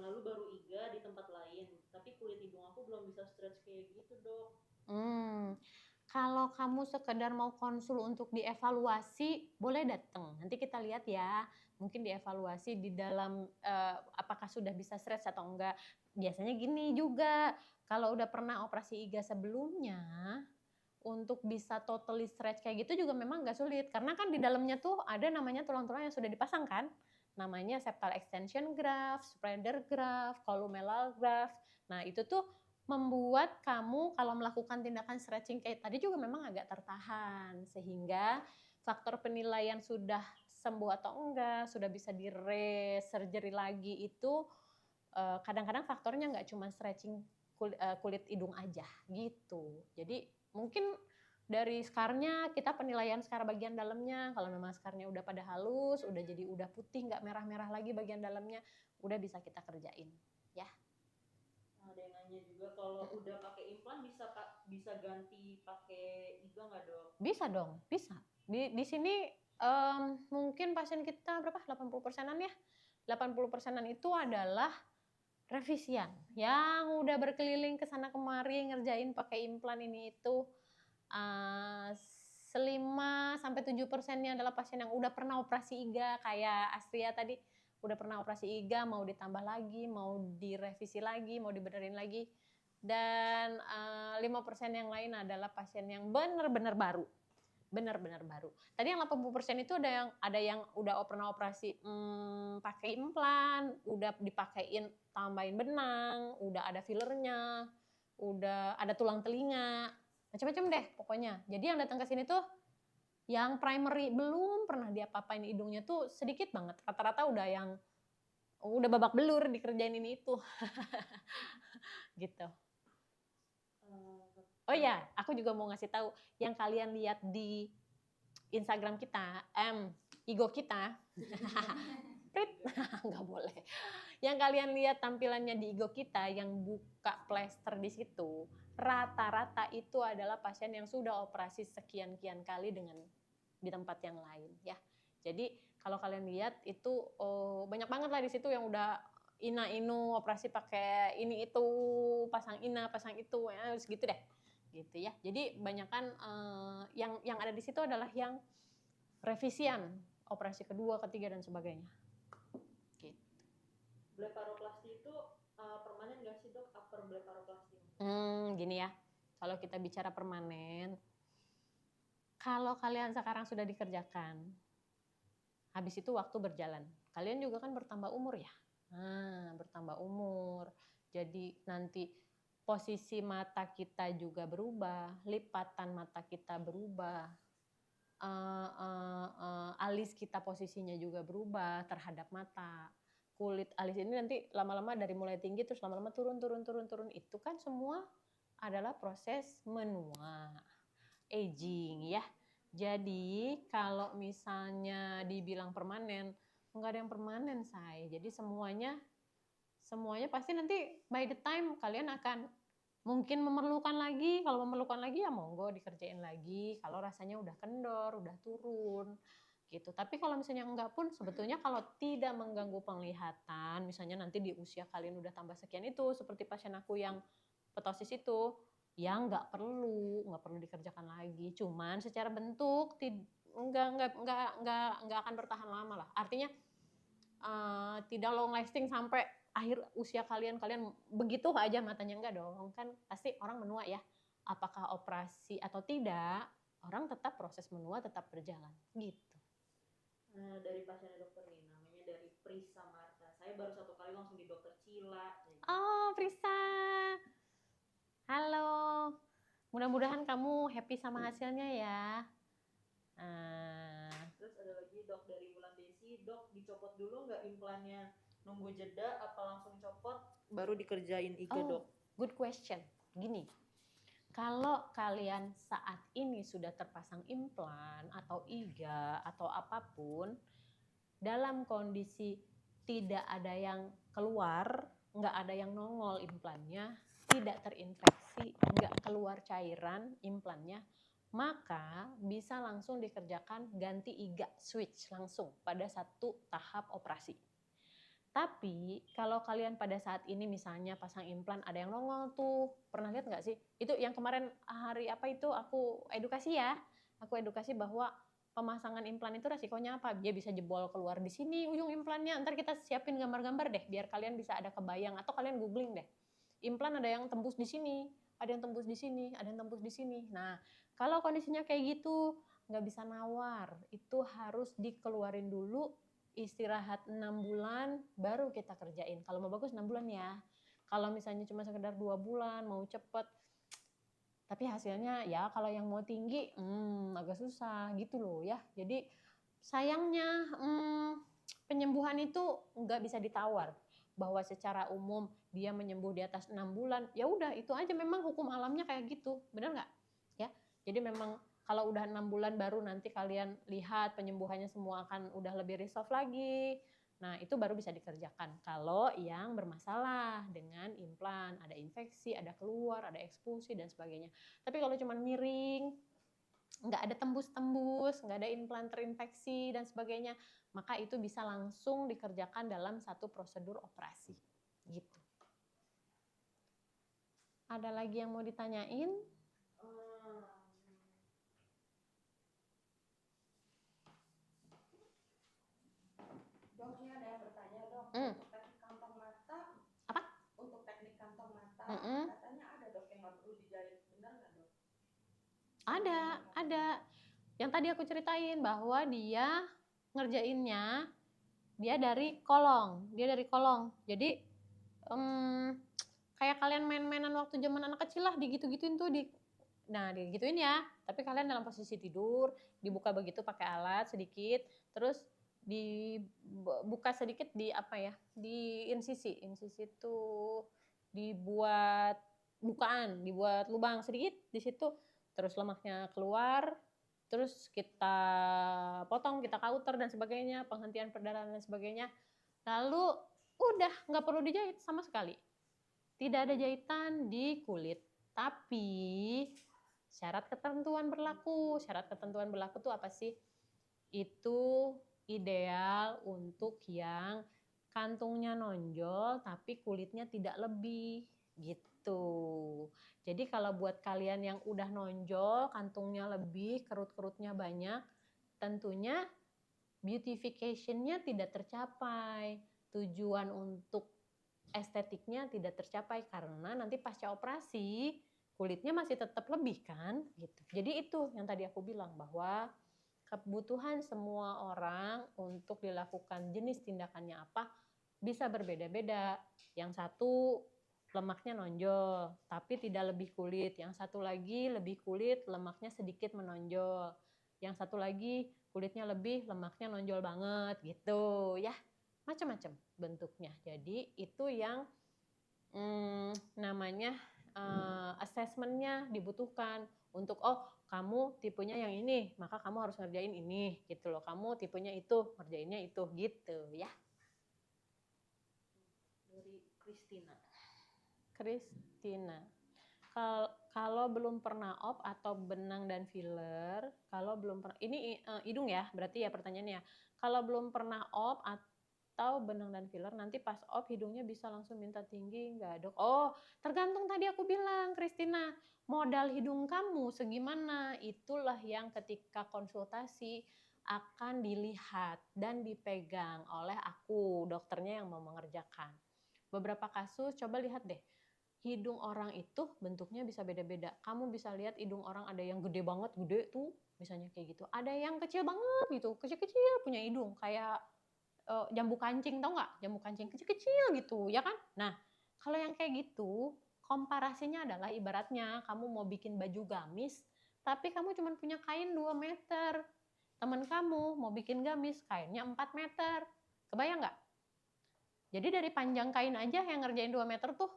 lalu baru iga di tempat lain, tapi kulit hidung aku belum bisa stretch kayak gitu dok. Kalau kamu sekedar mau konsul untuk dievaluasi, boleh datang. Nanti kita lihat ya, mungkin dievaluasi di dalam apakah sudah bisa stretch atau enggak. Biasanya gini juga, kalau udah pernah operasi iga sebelumnya, untuk bisa totally stretch kayak gitu juga memang nggak sulit. Karena kan di dalamnya tuh ada namanya tulang-tulang yang sudah dipasang kan. Namanya septal extension graft, spreader graft, columellar graft. Nah itu tuh membuat kamu kalau melakukan tindakan stretching kayak tadi juga memang agak tertahan. Sehingga faktor penilaian sudah sembuh atau enggak, sudah bisa di re-surgery lagi itu kadang-kadang faktornya nggak cuma stretching kulit hidung aja gitu. Jadi mungkin dari skarnya kita penilaian skar bagian dalamnya, kalau memang skarnya udah pada halus, udah putih nggak merah-merah lagi bagian dalamnya, udah bisa kita kerjain ya. Nah, ada yang nanya juga kalau udah pakai implan bisa ganti pakai iga nggak dok? Bisa dong, bisa. Di sini mungkin pasien kita berapa? 80%-an ya. 80%-an itu adalah revisian yang udah berkeliling ke sana kemari ngerjain pakai implan ini itu. 5-7%-nya adalah pasien yang udah pernah operasi iga kayak Astria tadi, udah pernah operasi iga, mau ditambah lagi, mau direvisi lagi, mau dibenerin lagi. Dan 5% yang lain adalah pasien yang benar-benar baru. Benar-benar baru. Tadi yang 80% itu ada yang udah pernah operasi pakai implan, udah dipakein tambahin benang, udah ada fillernya, udah ada tulang telinga, macam-macam deh pokoknya. Jadi yang datang ke sini tuh yang primary belum pernah diapa-apain hidungnya tuh sedikit banget. Rata-rata udah babak belur dikerjain ini itu. Gitu. Oh ya, aku juga mau ngasih tahu yang kalian lihat di Instagram kita, Igo kita. Nggak boleh. Yang kalian lihat tampilannya di Igo kita yang buka plester di situ, rata-rata itu adalah pasien yang sudah operasi sekian-kian kali di tempat yang lain ya. Jadi kalau kalian lihat itu banyak banget lah di situ yang udah ina-inu operasi pakai ini itu, pasang ina, pasang itu, ya segitu deh. Gitu ya. Jadi banyakan yang ada di situ adalah yang revisian, operasi kedua, ketiga dan sebagainya. Gitu. Blefaroplasty itu permanen nggak sih dok? Upper blefaroplasty? Gini ya, kalau kita bicara permanen, kalau kalian sekarang sudah dikerjakan, habis itu waktu berjalan. Kalian juga kan bertambah umur ya. Nah, bertambah umur. Jadi nanti posisi mata kita juga berubah, lipatan mata kita berubah, alis kita posisinya juga berubah terhadap mata. Kulit alis ini nanti lama-lama dari mulai tinggi terus lama-lama turun. Itu kan semua adalah proses menua, aging ya. Jadi kalau misalnya dibilang permanen, nggak ada yang permanen say. Jadi semuanya pasti nanti by the time kalian akan mungkin memerlukan lagi. Kalau memerlukan lagi ya monggo dikerjain lagi. Kalau rasanya udah kendor, udah turun gitu. Tapi kalau misalnya enggak pun sebetulnya kalau tidak mengganggu penglihatan, misalnya nanti di usia kalian udah tambah sekian itu, seperti pasien aku yang ptosis itu, ya nggak perlu dikerjakan lagi. Cuman secara bentuk nggak akan bertahan lama lah. Artinya tidak long lasting sampai akhir usia kalian begitu aja matanya, enggak dong. Kan pasti orang menua ya. Apakah operasi atau tidak, orang tetap proses menua tetap berjalan gitu. Dari pasiennya dokter nih, namanya dari Prisa Marta. Saya baru 1 kali langsung di dokter Cila. Oh Prisa, halo. Mudah-mudahan kamu happy sama hasilnya ya. Terus ada lagi dok dari Wulan Desi, dok dicopot dulu nggak implannya? Nunggu jeda apa langsung copot baru dikerjain iga dok? Good question. Gini, Kalau kalian saat ini sudah terpasang implan atau iga atau apapun, dalam kondisi tidak ada yang keluar, nggak ada yang nongol implannya, tidak terinfeksi, nggak keluar cairan implannya, maka bisa langsung dikerjakan ganti iga, switch langsung pada satu tahap operasi. Tapi kalau kalian pada saat ini misalnya pasang implan ada yang nongol tuh, pernah lihat nggak sih? Itu yang kemarin hari apa itu aku edukasi ya, aku edukasi bahwa pemasangan implan itu resikonya apa? Dia bisa jebol keluar di sini ujung implannya. Ntar kita siapin gambar-gambar deh, biar kalian bisa ada kebayang atau kalian googling deh. Implan ada yang tembus di sini, ada yang tembus di sini, ada yang tembus di sini. Nah, kalau kondisinya kayak gitu, nggak bisa nawar, itu harus dikeluarin dulu, istirahat 6 bulan baru kita kerjain. Kalau mau bagus 6 bulan ya. Kalau misalnya cuma sekedar 2 bulan mau cepet, tapi hasilnya ya kalau yang mau tinggi agak susah gitu loh ya. Jadi sayangnya penyembuhan itu nggak bisa ditawar. Bahwa secara umum dia menyembuh di atas 6 bulan, ya udah itu aja, memang hukum alamnya kayak gitu. Benar nggak? Ya. Jadi memang kalau udah 6 bulan baru nanti kalian lihat penyembuhannya semua akan udah lebih resolve lagi. Nah, itu baru bisa dikerjakan. Kalau yang bermasalah dengan implan, ada infeksi, ada keluar, ada ekspulsi dan sebagainya. Tapi kalau cuma miring, nggak ada tembus-tembus, nggak ada implan terinfeksi dan sebagainya, maka itu bisa langsung dikerjakan dalam satu prosedur operasi. Gitu. Ada lagi yang mau ditanyain? Dok, ini ada yang bertanya dok, untuk teknik kantong mata. Apa? Untuk teknik kantong mata, katanya ada dok yang nggak perlu dijahit, benar nggak dok? Ada. Yang tadi aku ceritain bahwa dia ngerjainnya dia dari kolong. Jadi kayak kalian main-mainan waktu zaman anak kecil lah, digitu-gituin tuh digituin ya. Tapi kalian dalam posisi tidur, dibuka begitu pakai alat sedikit, terus dibuka sedikit di apa ya? Di insisi tuh dibuat bukaan, dibuat lubang sedikit di situ, terus lemaknya keluar, terus kita potong, kita kauter dan sebagainya, penghentian perdarahan dan sebagainya. Lalu udah nggak perlu dijahit sama sekali. Tidak ada jahitan di kulit. Tapi syarat ketentuan berlaku. Syarat ketentuan berlaku tuh apa sih? Itu ideal untuk yang kantungnya nonjol tapi kulitnya tidak lebih gitu. Jadi kalau buat kalian yang udah nonjol, kantungnya lebih, kerut-kerutnya banyak, tentunya beautification-nya tidak tercapai. Tujuan untuk estetiknya tidak tercapai karena nanti pasca operasi kulitnya masih tetap lebih kan gitu. Jadi itu yang tadi aku bilang bahwa kebutuhan semua orang untuk dilakukan jenis tindakannya apa bisa berbeda-beda. Yang satu lemaknya nonjol tapi tidak lebih kulit, yang satu lagi lebih kulit, lemaknya sedikit menonjol, yang satu lagi kulitnya lebih, lemaknya nonjol banget gitu ya, macam-macam bentuknya. Jadi itu yang namanya assessment-nya dibutuhkan untuk kamu tipenya yang ini, maka kamu harus ngerjain ini gitu loh. Kamu tipenya itu, ngerjainnya itu gitu ya. Dari Christina. Kalau belum pernah op atau benang dan filler, kalau belum pernah, ini hidung ya berarti ya pertanyaannya. Kalau belum pernah op atau benang dan filler, nanti pas op hidungnya bisa langsung minta tinggi nggak dok? Oh, tergantung tadi aku bilang Christina, modal hidung kamu segimana, itulah yang ketika konsultasi akan dilihat dan dipegang oleh aku, dokternya yang mau mengerjakan. Beberapa kasus coba lihat deh, hidung orang itu bentuknya bisa beda-beda. Kamu bisa lihat hidung orang ada yang gede banget, gede tuh misalnya kayak gitu. Ada yang kecil banget gitu, kecil-kecil punya hidung kayak jambu kancing, tau nggak? Jambu kancing kecil-kecil gitu, ya kan? Nah, kalau yang kayak gitu, komparasinya adalah ibaratnya kamu mau bikin baju gamis, tapi kamu cuma punya kain 2 meter. Teman kamu mau bikin gamis, kainnya 4 meter. Kebayang nggak? Jadi dari panjang kain aja yang ngerjain 2 meter tuh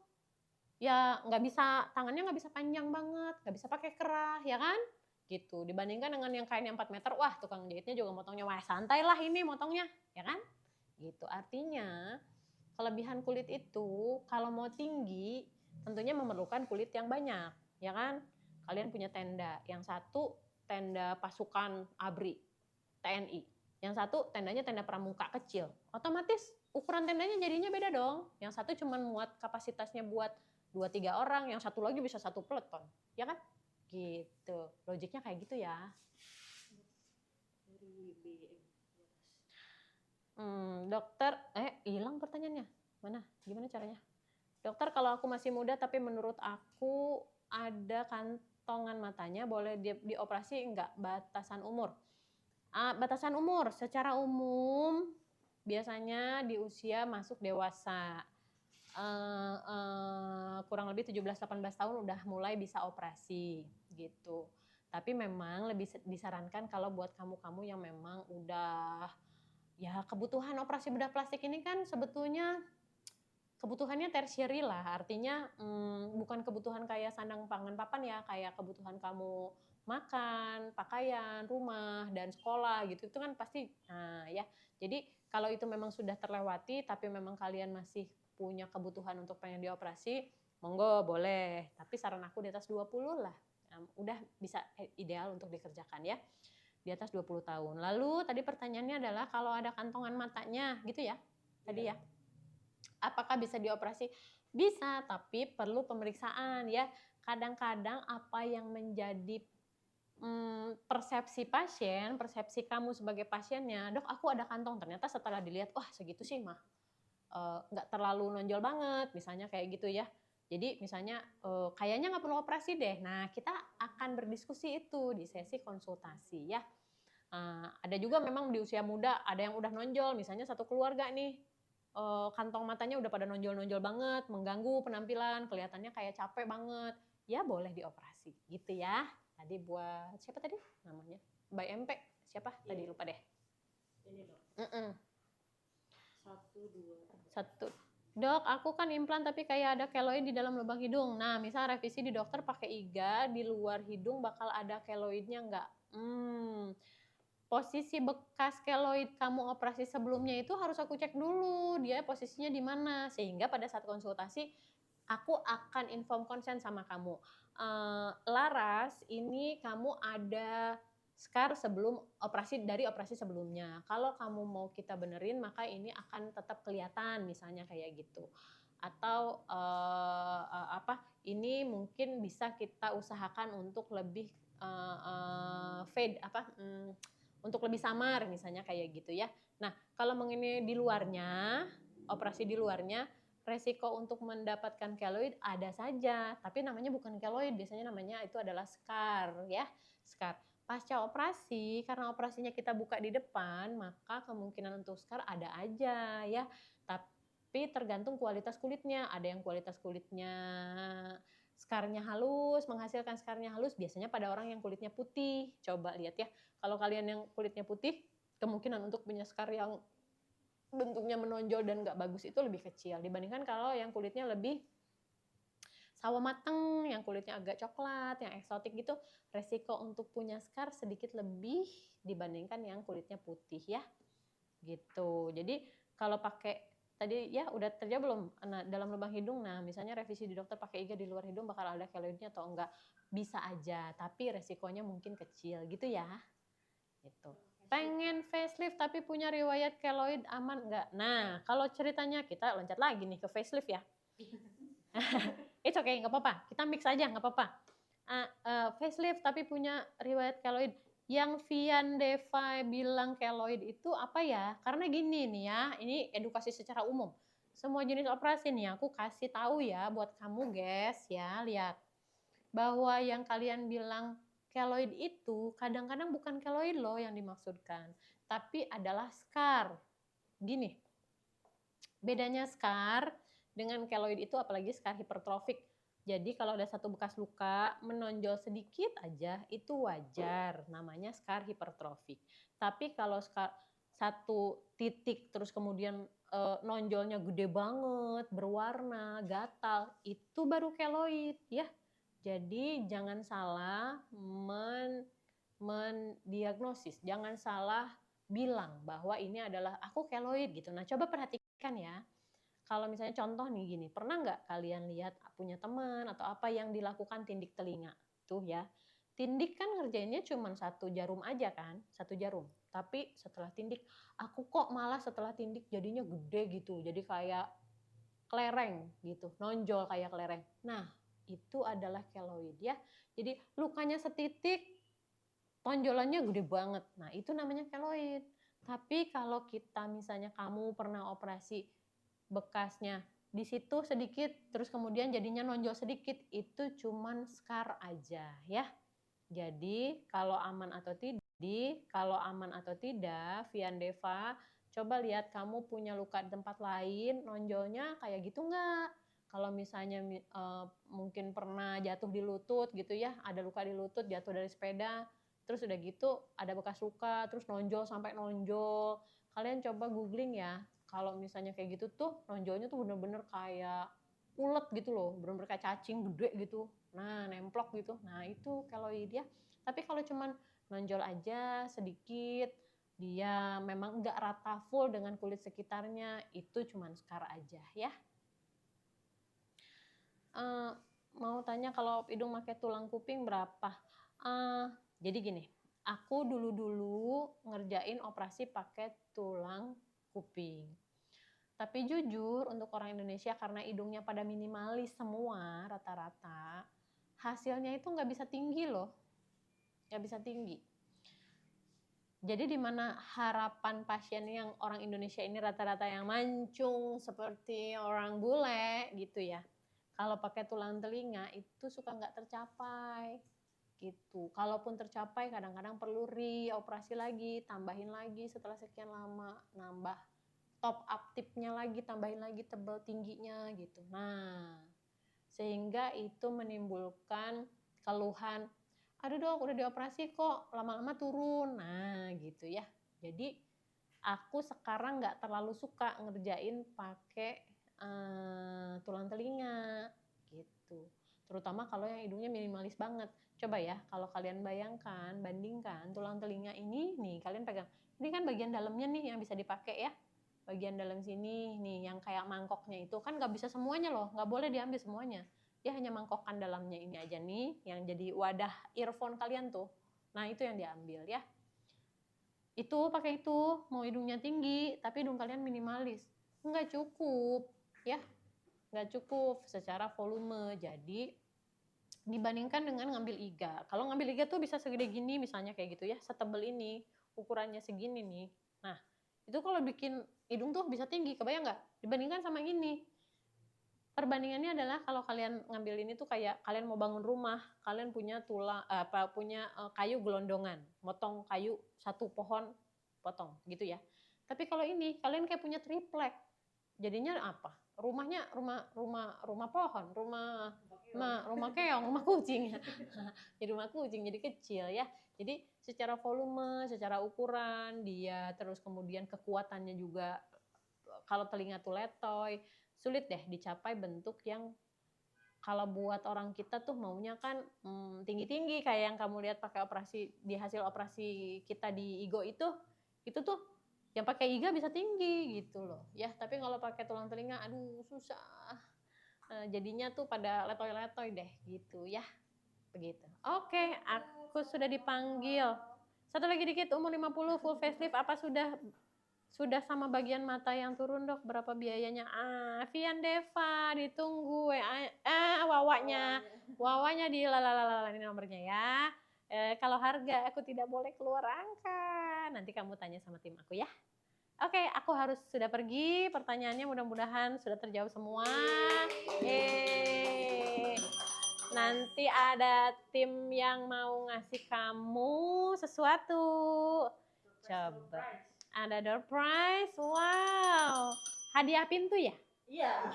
ya nggak bisa, tangannya nggak bisa panjang banget, nggak bisa pakai kerah, ya kan? Gitu. Dibandingkan dengan yang kain yang 4 meter, wah tukang jahitnya juga motongnya, wah santai lah ini motongnya, ya kan? Gitu. Artinya kelebihan kulit itu kalau mau tinggi tentunya memerlukan kulit yang banyak, ya kan? Kalian punya tenda, yang satu tenda pasukan ABRI, TNI, yang satu tendanya tenda pramuka kecil. Otomatis ukuran tendanya jadinya beda dong. Yang satu cuma muat kapasitasnya buat 2-3 orang, yang satu lagi bisa 1 peleton, ya kan? Gitu. Logiknya kayak gitu ya. Dari BM. Dokter, hilang pertanyaannya. Mana? Gimana caranya? Dokter, kalau aku masih muda tapi menurut aku ada kantongan matanya, boleh dioperasi enggak? Batasan umur. Batasan umur secara umum biasanya di usia masuk dewasa. Kurang lebih 17-18 tahun udah mulai bisa operasi gitu. Tapi memang lebih disarankan kalau buat kamu-kamu yang memang udah ya kebutuhan operasi bedah plastik ini kan sebetulnya kebutuhannya tertiary lah, artinya bukan kebutuhan kayak sandang pangan papan ya, kayak kebutuhan kamu makan, pakaian, rumah, dan sekolah gitu, itu kan pasti, nah ya. Jadi kalau itu memang sudah terlewati, tapi memang kalian masih punya kebutuhan untuk pengen dioperasi, monggo boleh. Tapi saran aku di atas 20 lah, udah bisa ideal untuk dikerjakan ya. Di atas 20 tahun. Lalu tadi pertanyaannya adalah kalau ada kantongan matanya gitu ya, tadi ya. Apakah bisa dioperasi? Bisa, tapi perlu pemeriksaan ya. Kadang-kadang apa yang menjadi persepsi pasien, persepsi kamu sebagai pasiennya, dok aku ada kantong, ternyata setelah dilihat, wah segitu sih mah, nggak terlalu nonjol banget, misalnya kayak gitu ya. Jadi misalnya kayaknya nggak perlu operasi deh. Nah kita akan berdiskusi itu di sesi konsultasi ya. Ada juga memang di usia muda ada yang udah nonjol, misalnya satu keluarga nih, kantong matanya udah pada nonjol-nonjol banget, mengganggu penampilan, kelihatannya kayak capek banget, ya boleh dioperasi gitu ya. Tadi buat siapa tadi namanya? Mbak MP, siapa? Tadi lupa deh. Ini dok. 1, 2. Dok, aku kan implan tapi kayak ada keloid di dalam lubang hidung. Nah, misal revisi di dokter pakai iga, di luar hidung bakal ada keloidnya nggak? Posisi bekas keloid kamu operasi sebelumnya itu harus aku cek dulu, dia posisinya di mana. Sehingga pada saat konsultasi, aku akan inform konsen sama kamu. Laras, ini kamu ada scar sebelum operasi, dari operasi sebelumnya. Kalau kamu mau kita benerin, maka ini akan tetap kelihatan, misalnya kayak gitu. Atau ini mungkin bisa kita usahakan untuk lebih fade, untuk lebih samar, misalnya kayak gitu ya. Nah, kalau mengenai di luarnya, operasi di luarnya, resiko untuk mendapatkan keloid ada saja, tapi namanya bukan keloid, biasanya namanya itu adalah scar ya, scar. Pasca operasi, karena operasinya kita buka di depan, maka kemungkinan untuk scar ada aja ya. Tapi tergantung kualitas kulitnya, ada yang kualitas kulitnya scarnya halus, menghasilkan scarnya halus, biasanya pada orang yang kulitnya putih. Coba lihat ya, kalau kalian yang kulitnya putih, kemungkinan untuk punya scar yang bentuknya menonjol dan nggak bagus itu lebih kecil dibandingkan kalau yang kulitnya lebih sawo mateng, yang kulitnya agak coklat, yang eksotik gitu, resiko untuk punya scar sedikit lebih dibandingkan yang kulitnya putih ya. Gitu. Jadi kalau pakai tadi ya udah terjawab belum? Nah, dalam lubang hidung, nah misalnya revisi di dokter pakai iga di luar hidung bakal ada keloidnya atau enggak? Bisa aja, tapi resikonya mungkin kecil gitu ya. Gitu. Pengen facelift tapi punya riwayat keloid, aman enggak? Nah, kalau ceritanya kita loncat lagi nih ke facelift ya. It's okay, nggak apa-apa. Kita mix aja, nggak apa-apa. Facelift tapi punya riwayat keloid. Yang Vian Deva bilang keloid itu apa ya? Karena gini nih ya, ini edukasi secara umum. Semua jenis operasi nih aku kasih tahu ya buat kamu guys ya, lihat. Bahwa yang kalian bilang keloid itu kadang-kadang bukan keloid loh yang dimaksudkan, tapi adalah scar. Gini, bedanya scar dengan keloid itu apalagi scar hipertrofik. Jadi kalau ada satu bekas luka menonjol sedikit aja itu wajar, namanya scar hipertrofik. Tapi kalau scar satu titik terus kemudian nonjolnya gede banget, berwarna, gatal, itu baru keloid ya. Jadi jangan salah mendiagnosis, jangan salah bilang bahwa ini adalah aku keloid gitu. Nah coba perhatikan ya, kalau misalnya contoh nih gini, pernah nggak kalian lihat punya teman atau apa yang dilakukan tindik telinga tuh ya, tindik kan ngerjainnya cuma 1 jarum aja kan, 1 jarum, tapi setelah tindik, aku kok malah setelah tindik jadinya gede gitu, jadi kayak kelereng gitu, nonjol kayak kelereng. Nah itu adalah keloid ya, jadi lukanya setitik, tonjolannya gede banget. Nah, itu namanya keloid. Tapi kalau kita misalnya kamu pernah operasi bekasnya di situ sedikit, terus kemudian jadinya nonjol sedikit, itu cuman scar aja ya. Jadi kalau aman atau tidak, Vian Deva, coba lihat kamu punya luka di tempat lain, nonjolnya kayak gitu nggak? Kalau misalnya mungkin pernah jatuh di lutut gitu ya, ada luka di lutut, jatuh dari sepeda, terus udah gitu ada bekas luka, terus nonjol sampai nonjol. Kalian coba googling ya, kalau misalnya kayak gitu tuh nonjolnya tuh bener-bener kayak ulet gitu loh, bener-bener kayak cacing gede gitu. Nah, nemplok gitu. Nah, itu keloid ya. Tapi kalau cuman nonjol aja sedikit, dia memang nggak rata full dengan kulit sekitarnya, itu cuman scar aja ya. Mau tanya kalau hidung pakai tulang kuping berapa? Jadi gini, aku dulu ngerjain operasi pakai tulang kuping. Tapi jujur untuk orang Indonesia karena hidungnya pada minimalis semua rata-rata, hasilnya itu nggak bisa tinggi loh, nggak bisa tinggi. Jadi di mana harapan pasien yang orang Indonesia ini rata-rata yang mancung seperti orang bule gitu ya. Kalau pakai tulang telinga itu suka nggak tercapai gitu. Kalaupun tercapai kadang-kadang perlu operasi lagi, tambahin lagi setelah sekian lama, nambah top up tipnya lagi, tambahin lagi tebal tingginya gitu. Nah, sehingga itu menimbulkan keluhan, aduh dok udah dioperasi kok lama-lama turun. Nah gitu ya. Jadi aku sekarang nggak terlalu suka ngerjain pakai tulang telinga gitu. Terutama kalau yang hidungnya minimalis banget. Coba ya, kalau kalian bayangkan, bandingkan tulang telinga ini nih, kalian pegang. Ini kan bagian dalamnya nih yang bisa dipakai ya. Bagian dalam sini nih yang kayak mangkoknya itu kan nggak bisa semuanya loh, nggak boleh diambil semuanya. Dia hanya mangkokkan dalamnya ini aja nih, yang jadi wadah earphone kalian tuh. Nah itu yang diambil ya. Itu pakai itu, mau hidungnya tinggi, tapi hidung kalian minimalis. Nggak cukup ya, nggak cukup secara volume. Jadi dibandingkan dengan ngambil iga. Kalau ngambil iga tuh bisa segede gini misalnya kayak gitu ya, setebel ini, ukurannya segini nih. Nah, itu kalau bikin hidung tuh bisa tinggi, kebayang nggak? Dibandingkan sama ini. Perbandingannya adalah kalau kalian ngambil ini tuh kayak kalian mau bangun rumah, kalian punya kayu gelondongan, motong kayu satu pohon, potong gitu ya. Tapi kalau ini kalian kayak punya triplek, jadinya apa? Rumahnya rumah pohon, rumah keong, rumah kucing. Jadi rumah kucing jadi kecil ya. Jadi secara volume, secara ukuran dia, terus kemudian kekuatannya juga, kalau telinga tuh letoy, sulit deh dicapai bentuk yang kalau buat orang kita tuh maunya kan tinggi-tinggi kayak yang kamu lihat pakai operasi di hasil operasi kita di Igo itu tuh yang pakai iga bisa tinggi gitu loh ya, tapi kalau pakai tulang telinga aduh susah, jadinya tuh pada letoy-letoy deh gitu ya, begitu. Oke, aku sudah dipanggil. Satu lagi dikit, umur 50 full facelift apa sudah sama bagian mata yang turun dok, berapa biayanya? Vian Deva ditunggu wawanya di lalalala ini nomornya ya. Kalau harga aku tidak boleh keluar angka, nanti kamu tanya sama tim aku ya. Oke, aku harus sudah pergi. Pertanyaannya mudah-mudahan sudah terjawab semua. Nanti ada tim yang mau ngasih kamu sesuatu. Coba. Ada door prize. Wow. Hadiah pintu ya? Iya.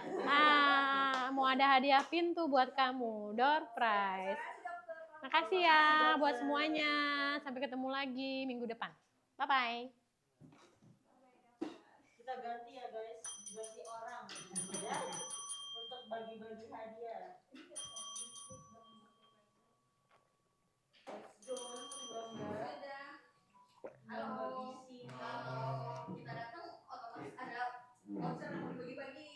Mau ada hadiah pintu buat kamu. Door prize. Makasih ya buat semuanya. Sampai ketemu lagi minggu depan. Bye-bye. Kita ganti ya guys. kasih orang ya untuk bagi-bagi hadiah. Let's go, Bangga. Halo. Bagi Kalau kita datang otomatis ada voucher yang mau dibagi-bagi.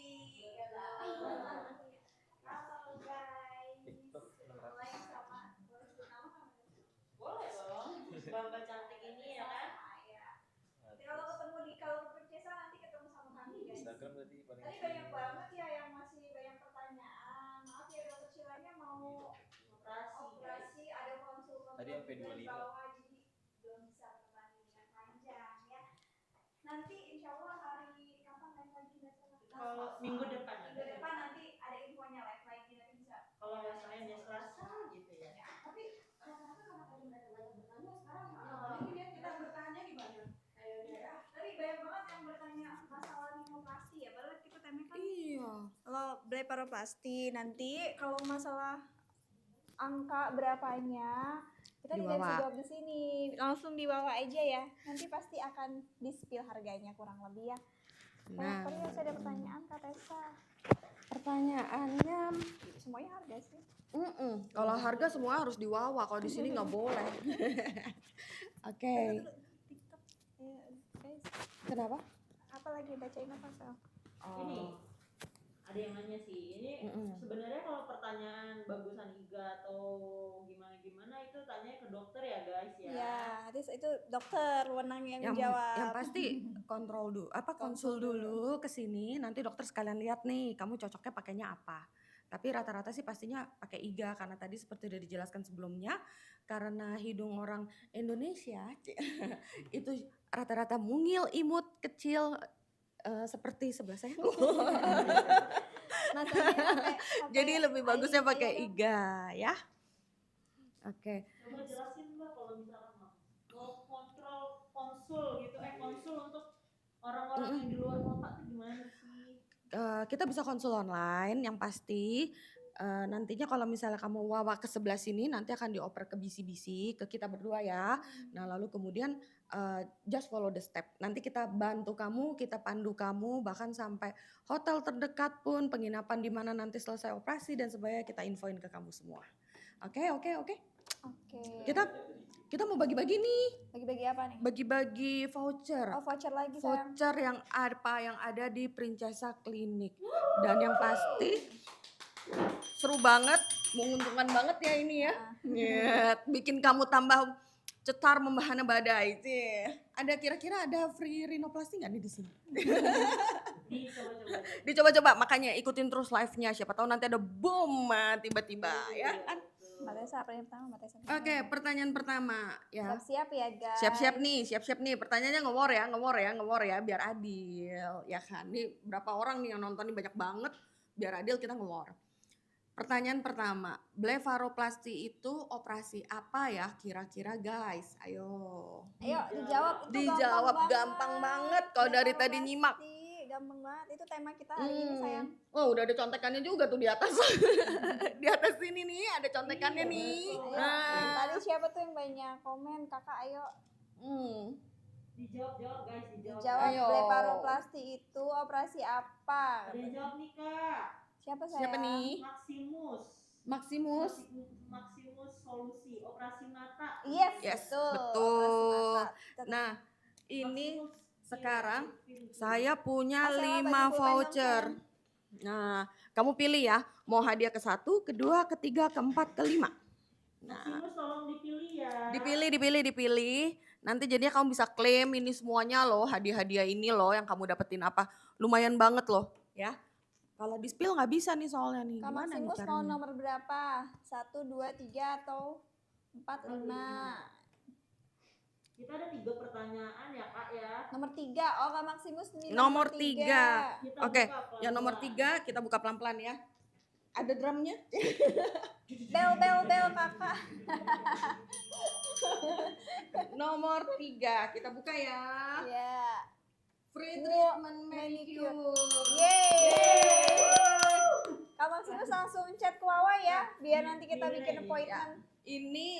Ya kan? Halo guys. Mulai sama boleh sebut nama kan? boleh dong. Bangga cantik ini ya kan? Ya. Nanti kalau ketemu di kalau Princesa nanti ketemu sama kami guys. Instagram berarti paling Tadi banyak banget ya yang masih banyak pertanyaan. Maaf ya dokter Cilanya mau operasi ada konsul Tadi sampai 25. di bawah jadi belum bisa bertanya dengan panjang ya. Nanti insya Allah hari kapan live lagi besok? Kalau minggu depan Nanti ada infonya live lagi nanti bisa. kalau nggak salah dia Selasa gitu ya. Tapi rata-rata karena tadi mereka banyak bertanya sekarang ini ya kita bertanya gimana? Tadi banyak banget yang bertanya masalah rinoplasti ya. Padahal kita temanya kan kalau blefaroplasti nanti kalau masalah angka berapanya kita tidak bisa jawab di sini, langsung dibawa aja ya. Nanti pasti akan di-spill harganya kurang lebih ya. Nah, Saya ada pertanyaan Kak Tessa. pertanyaannya, Semuanya harga sih. kalau harga semua harus di Wawa, kalau di sini nggak boleh. Oke, TikTok. Ya, guys. kenapa? Apa lagi bacain apa Sel? Ini ada yang nanya sih, ini sebenarnya kalau pertanyaan bagusan IGA atau gimana itu tanya ke dokter ya guys ya. Ya, itu dokter wewenang yang menjawab. Yang pasti konsul dulu ke sini, nanti dokter sekalian lihat nih, kamu cocoknya pakainya apa. Tapi rata-rata sih pastinya pakai IGA karena tadi seperti udah dijelaskan sebelumnya, karena hidung orang Indonesia itu rata-rata mungil, imut, kecil, seperti sebelah saya. Jadi lebih bagusnya pakai IGA ya. Oke. Coba jelasin Mbak kalau misalkan mau kontrol konsul gitu, konsul untuk orang-orang yang di luar kota tuh gimana sih? Kita bisa konsul online yang pasti. Nantinya kalau misalnya kamu Wawa ke sebelah sini nanti akan dioper ke bisi-bisi ke kita berdua ya. Nah lalu kemudian just follow the step. Nanti kita bantu kamu, kita pandu kamu bahkan sampai hotel terdekat pun, penginapan di mana nanti selesai operasi dan sebagainya kita infoin ke kamu semua. Oke. Oke. Kita mau bagi-bagi nih. Bagi-bagi apa nih? Bagi-bagi voucher. Oh, voucher lagi sayang. Voucher yang ada di Princesa Klinik. Dan yang pasti seru banget, menguntungkan banget ya ini ya. Bikin kamu tambah cetar membahana badai. Ada kira-kira ada free rinoplasti nggak nih di sini? Dicoba-coba, makanya ikutin terus live-nya. Siapa tahu nanti ada boom tiba-tiba ya kan. Mbak Tessa, pertanyaan pertama Mbak Tessa. Oke, pertanyaan pertama ya. Siap-siap ya guys. Siap-siap nih. Pertanyaannya ngewor ya, biar adil ya kan. Nih berapa orang nih yang nonton nih banyak banget. Biar adil kita ngewor. Pertanyaan pertama, blefaroplasti itu operasi apa ya kira-kira guys? Ayo dijawab. Dijawab gampang banget kalau dari tadi nyimak. Gampang banget, itu tema kita hari ini sayang. Oh udah ada contekannya juga tuh di atas. Di atas sini nih ada contekannya nih. Nah. Tadi siapa tuh yang banyak komen? Kakak ayo. Dijawab guys, Dijawab. Blefaroplasti itu operasi apa? Ada yang jawab nih Kak. Siapa nih? Maximus Solusi operasi mata. Yes, betul. Nah, ini sekarang saya punya 5 voucher. Nah, kamu pilih ya, mau hadiah ke 1, ke 2, ke 3, ke 4, ke 5. Nah, Maximus tolong dipilih ya. Dipilih. Nanti jadinya kamu bisa klaim ini semuanya loh, hadiah-hadiah ini loh yang kamu dapetin apa. Lumayan banget loh, ya. Kalau di spill nggak bisa nih soalnya nih. Kak Gimana nih Maximus caranya? mau nomor berapa? 1, 2, 3 atau 4, 5? Kita ada 3 pertanyaan ya Kak ya. Nomor 3. Oh Kak Maximus nih Nomor 3. Kita Oke, buka yang nomor 3 kita buka pelan-pelan ya. Ada drumnya? Bel kakak. Nomor 3 kita buka ya. Ya. Free treatment manicure. Yeay. Kak Maximus langsung chat ke Wawa ya, biar nanti kita bikin appointment. Ini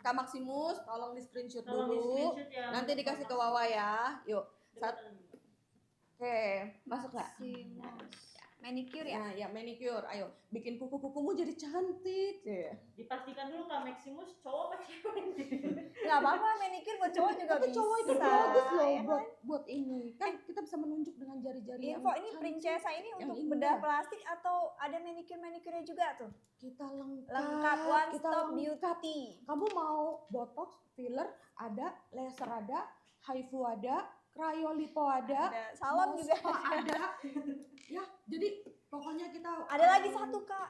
Kak Maximus, tolong di screenshot dulu. Ya, Nanti dikasih ke Wawa ya. Yuk. Oke, masuk nggak? Maximus. Manicure ya? Nah, ya manicure. Ayo, bikin kuku-kukumu jadi cantik. Dipastikan dulu Kak Maximus cowok apa cewek? Nggak apa-apa, manicure buat cowok juga Tapi bisa. cowok itu bagus loh ya kan? buat ini. Kan kita bisa menunjuk dengan jari-jari yang Info ini cantik. Princesa ini yang untuk indah. bedah plastik atau ada manicure-manicure juga tuh? Kita lengkap. Lengkap, one kita stop lengkap. beauty. Kamu mau botox, filler ada, laser ada, HIFU ada, cryolipo ada, Salon mau juga spa ada. Ya, jadi pokoknya kita ada lagi satu Kak,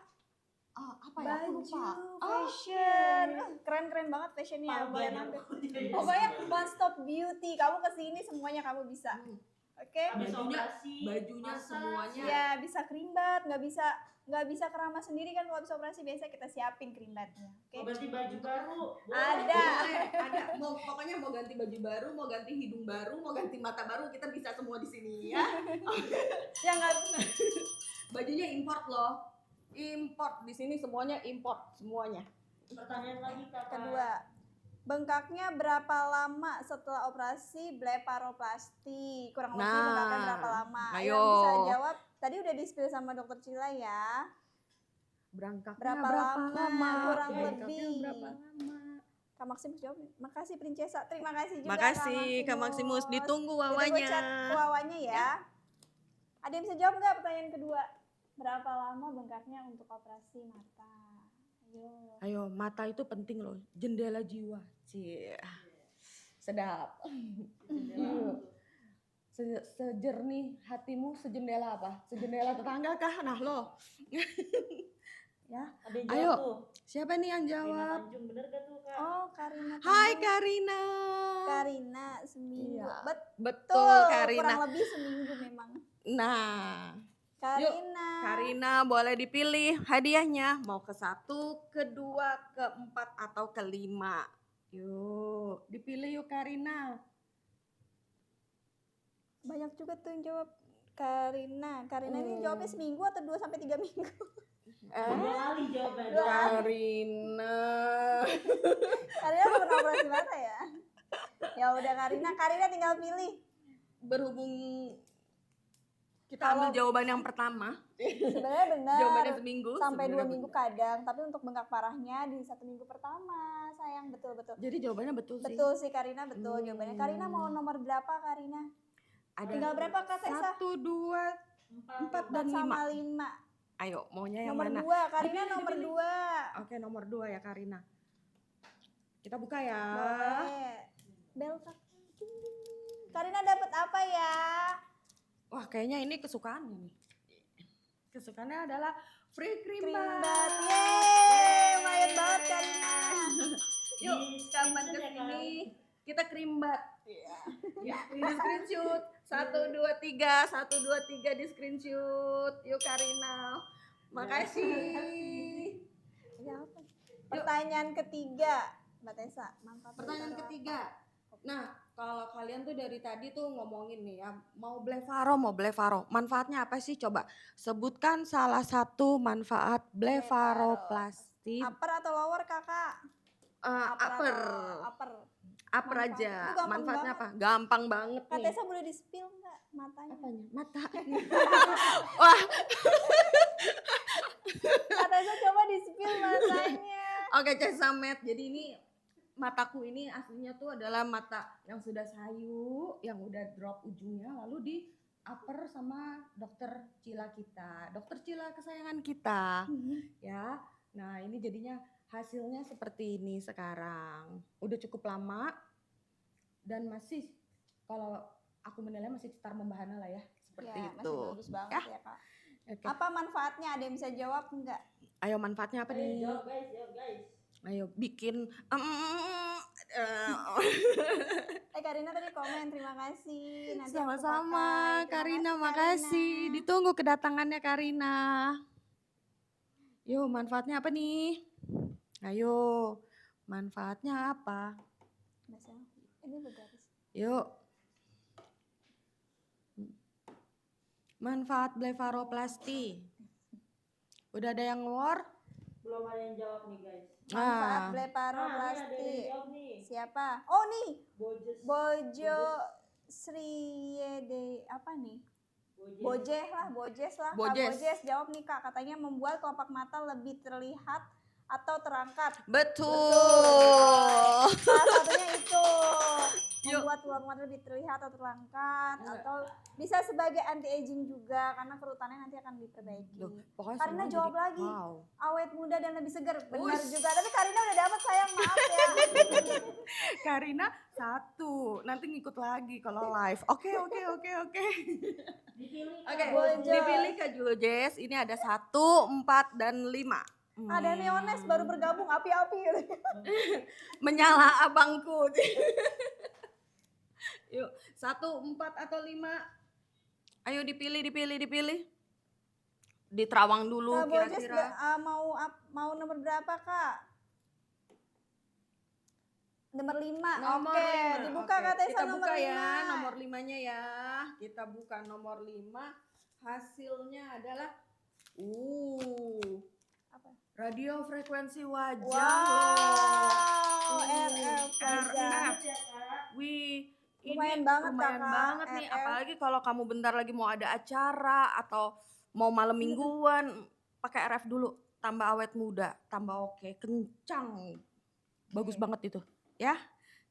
apa ya? Aku baju lupa. fashion. Keren-keren banget fashionnya. Boleh mampir. Pokoknya one stop beauty. Kamu kesini semuanya kamu bisa. Oke? Habis Bajunya- operasi, bajunya massage. semuanya. Ya bisa kerimbat, nggak bisa keramas sendiri kan kalau habis operasi biasa kita siapin kerimbatnya. Mau Oke? ganti baju baru. Ada. Boleh, ada. Pokoknya mau ganti baju baru, mau ganti hidung baru, mau ganti mata baru, kita bisa semua di sini ya. Yang nggak Bajunya import loh. Import di sini semuanya import semuanya. Pertanyaan lagi Kakak. kedua. Bengkaknya berapa lama setelah operasi blefaroplasti? Kurang lebih Nah, bengkaknya berapa lama? ayo. Yang bisa jawab tadi udah di-spill sama dokter Cila ya. Berangkaknya Berapa berapa lama? lama? Kurang Berangkaknya lebih. berapa lama? Kak Maximus jawab. Makasih Princesa. Terima kasih juga Makasih Kak Maximus, ditunggu Ditunggu wawanya. chat wawanya ya. Ada yang bisa jawab nggak pertanyaan kedua? Berapa lama bengkaknya untuk operasi mata? Ayo. Ayo, mata itu penting loh, jendela jiwa. Cie. Sedap. Iya. Sejernih hatimu sejendela apa? Sejendela tetangga kah? Nah lo. Ya. Ada yang Ayo. jawab tuh. Siapa nih yang Rina jawab? Tanjung, bener gak tuh Kak? Oh, Karina. Hai Tanjung. Karina. Karina seminggu. Iya. Betul, Betul Karina. kurang lebih seminggu memang. Nah, Karina. Karina boleh dipilih hadiahnya mau ke 1, ke 2, ke 4 atau ke 5. Yuk, dipilih yuk Karina. Banyak juga tuh yang jawab. Karina. Karina ini jawabnya seminggu atau 2 sampai 3 minggu? Dua kali jawabannya. Dua kali. Karina. Karina belum pernah operasi mata ya? Ya udah Karina tinggal pilih. Berhubung kita Kalau- ambil jawaban yang pertama, Sebenarnya benar. jawabannya seminggu. Sampai 2 sebenarnya minggu benar. kadang, tapi untuk bengkak parahnya di 1 minggu pertama. Sayang, betul. Jadi jawabannya betul sih. Betul sih Karina, betul jawabannya. Karina mau nomor berapa Karina? Ada Tinggal berapa Kak Tessa? 1, 2, 4 dan 5. Sama 5. Ayo, maunya yang Nomor mana? 2, Karina Dipilih, nomor dipilih. 2. Oke, nomor 2 ya Karina. Kita buka ya. Boleh. Bel Kak. Karina dapat apa ya? Wah, kayaknya ini kesukaannya nih. Kesukaannya adalah free cream Krimbat. Yeay, lumayan banget Karina. Yuk, Di kapan screenshot ya, kesini kita krimbat. Ya, di screenshot. 1, 2, 3, 1, 2, 3 di screenshot. Yuk Karina. Makasih. Ya apa? Pertanyaan ketiga, Mbak Tessa. Manfaat Pertanyaan dari ketiga. Nah, kalau kalian tuh dari tadi tuh ngomongin nih ya, mau blefaro. Manfaatnya apa sih? Coba sebutkan salah satu manfaat blefaroplasti. upper atau lower Kakak? Upper. atau upper. Upper Manfaat. aja. Itu gampang Manfaatnya banget. apa? Gampang banget Kak nih. Tessa boleh di-spill nggak matanya? Apanya? Mata. Wah, Kak Tessa coba di-spill matanya. oke Cesamet. Jadi ini mataku ini aslinya tuh adalah mata yang sudah sayu, yang udah drop ujungnya, lalu di upper sama dokter Cila kita, dokter Cila kesayangan kita, ya. Nah ini jadinya hasilnya seperti ini sekarang. Udah cukup lama dan masih, kalau aku menilai masih cetar membahana lah ya, seperti Ya, itu. masih bagus banget Ya. ya Kak. Oke. Apa manfaatnya? Ada yang bisa jawab nggak? Ayo manfaatnya apa Ayo nih? jawab guys. Ayo bikin. Karina tadi komen, terima kasih. Nanti aku Sama-sama pakai. Terima Karina, kasih, makasih. Karina. Ditunggu kedatangannya Karina. Yuk, manfaatnya apa nih? Ayo, manfaatnya apa? Bahasa ini bergaris. Yuk. Manfaat blefaroplasti. Udah ada yang war? Belum ada yang jawab nih guys. Manfaat Ah, Nah, ini ada blefaroplasti. yang jawab nih. Siapa? Oh nih, Bojes. Bojo Sriyede apa nih? Bojes lah. Kak Bojes. Bojes jawab nih Kak, katanya membuat kelopak mata lebih terlihat atau terangkat. Betul. Salah satunya itu Yuk. membuat kelopak mata lebih terlihat atau terangkat, atau bisa sebagai anti aging juga karena kerutannya nanti akan diperbaiki. Pokoknya Karina semua jawab jadi- lagi, wow. awet muda dan lebih segar. Benar Uish. juga, tapi Karina udah dapat sayang, maaf ya. Karina 1, nanti ngikut lagi kalau live. Oke. Dipilih Oke, Bojes. dipilih Kak Jules. Ini ada 1, 4, dan 5. Ada Neones baru bergabung api-api gitu. Menyala abangku. Yuk, 1, 4 atau 5. Ayo dipilih. Diterawang dulu Kak Bojes kira-kira. mau nomor berapa Kak? Nomor 5. Nomor Oke, 5. dibuka Oke, Kak Tessa kita nomor buka 5. ya nomor 5-nya ya. Kita buka nomor 5. Hasilnya adalah Apa? radio frekuensi wajah Wow, loh. RF wajah. RF. Wih, Lumayan ini banget, lumayan Kakak, banget nih, RF. apalagi kalau kamu bentar lagi mau ada acara atau mau malam mingguan, pakai RF dulu, tambah awet muda, tambah oke, kencang. Bagus banget itu, ya.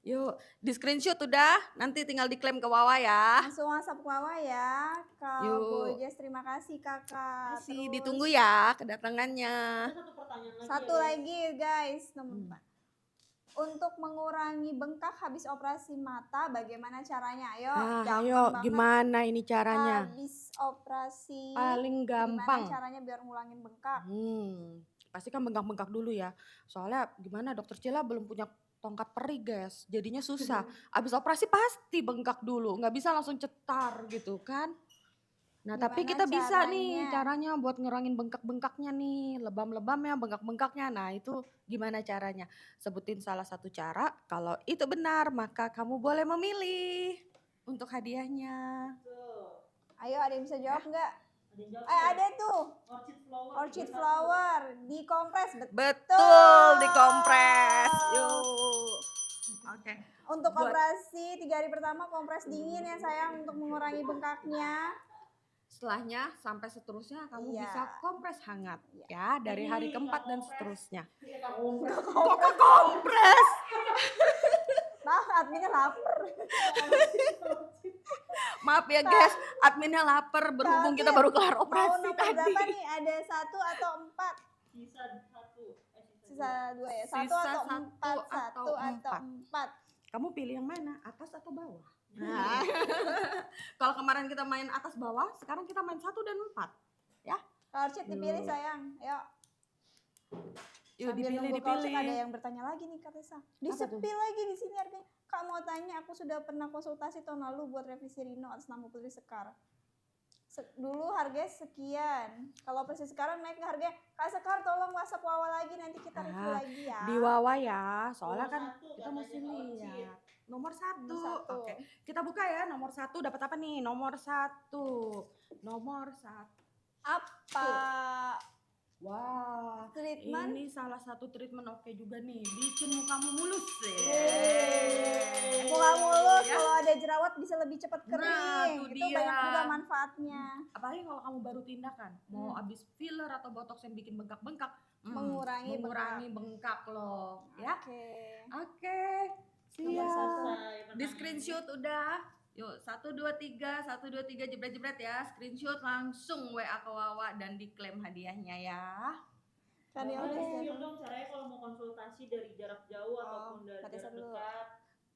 Yuk, di screenshot udah, nanti tinggal diklaim ke Wawa ya. Langsung WhatsApp ke Wawa ya. Kak Yuk. Bojes, terima kasih Kakak. Masih Terus ditunggu ya kedatangannya. Ada satu pertanyaan lagi. Satu ya, lagi guys, nomor 4. Untuk mengurangi bengkak habis operasi mata, bagaimana caranya? Ayo, gampang Ayo, banget. gimana ini caranya? Habis operasi, Paling gampang. gimana caranya biar ngulangin bengkak? Pasti kan bengkak-bengkak dulu ya. Soalnya gimana dokter Cila belum punya tongkat peri guys. Jadinya susah. Abis operasi pasti bengkak dulu. Nggak bisa langsung cetar gitu kan. Nah tapi Gimana kita bisa nih caranya? caranya buat ngerangin bengkak-bengkaknya nih. Lebam-lebamnya, bengkak-bengkaknya. Nah itu gimana caranya? Sebutin salah satu cara. Kalau itu benar maka kamu boleh memilih untuk hadiahnya. Tuh, Ayo, ada yang bisa jawab nggak? ada yang jawab. Ada tuh, Orchid flower. orchid 31. flower, dikompres, Betul, dikompres. Yuk. Oke. Untuk Buat- operasi 3 hari pertama kompres dingin ya sayang untuk mengurangi bengkaknya. Setelahnya sampai seterusnya kamu Iya. bisa kompres hangat ya dari hari Ini keempat dan kompres. seterusnya. Kok Kompres. Nah, adminnya lapar. Maaf ya guys, adminnya lapar berhubung Tapi kita baru kelar Mau operasi nomor tadi. berapa nih? Ada 1 atau 4? Sisa satu. Sisa 2 ya? 1 Sisa atau 4? satu atau 1 atau empat. 4? Kamu pilih yang mana? Atas atau bawah? Nah. Kalau kemarin kita main atas bawah, sekarang kita main 1 dan 4. Kalau Orchid dipilih sayang, yuk. Yuk Sambil dipilih, nunggu Kak Orchid ada dipilih. yang bertanya lagi nih Kak Tessa. tuh? Disepil lagi di sini harganya. Kak mau tanya, aku sudah pernah konsultasi tahun lalu buat revisi Rino atas nama Putri Sekar. Dulu harganya sekian. Kalau persis sekarang naik harganya. Kak Sekar tolong WhatsApp Wawa lagi, nanti kita review lagi ya. Di Wawa ya, soalnya Nomor kan satu kita mesti katanya Kak Orchid. lihat. Nomor 1. Nomor 1. Oke, kita buka ya. Nomor 1 dapat apa nih? Nomor 1. Nomor 1. Apa? Wah, Treatment? ini salah satu treatment oke juga nih. Bikin mukamu mulus Muka mulus, Ya. kalau ada jerawat bisa lebih cepat Nah, kering. tuh Itu dia. banyak juga manfaatnya. Apalagi kalau kamu baru tindakan, mau abis filler atau botox yang bikin bengkak-bengkak, Mengurangi bengkak loh, ya. Oke. Oke, Udah siap. selesai Di screenshot udah. Yuk, 1 2 3 jebret-jebret ya. Screenshot langsung WA ke Wawa dan diklaim hadiahnya ya. Kan ya Boleh udah share siap. dong caranya kalau mau konsultasi dari jarak jauh ataupun dari Kak Tessa jarak dulu. dekat.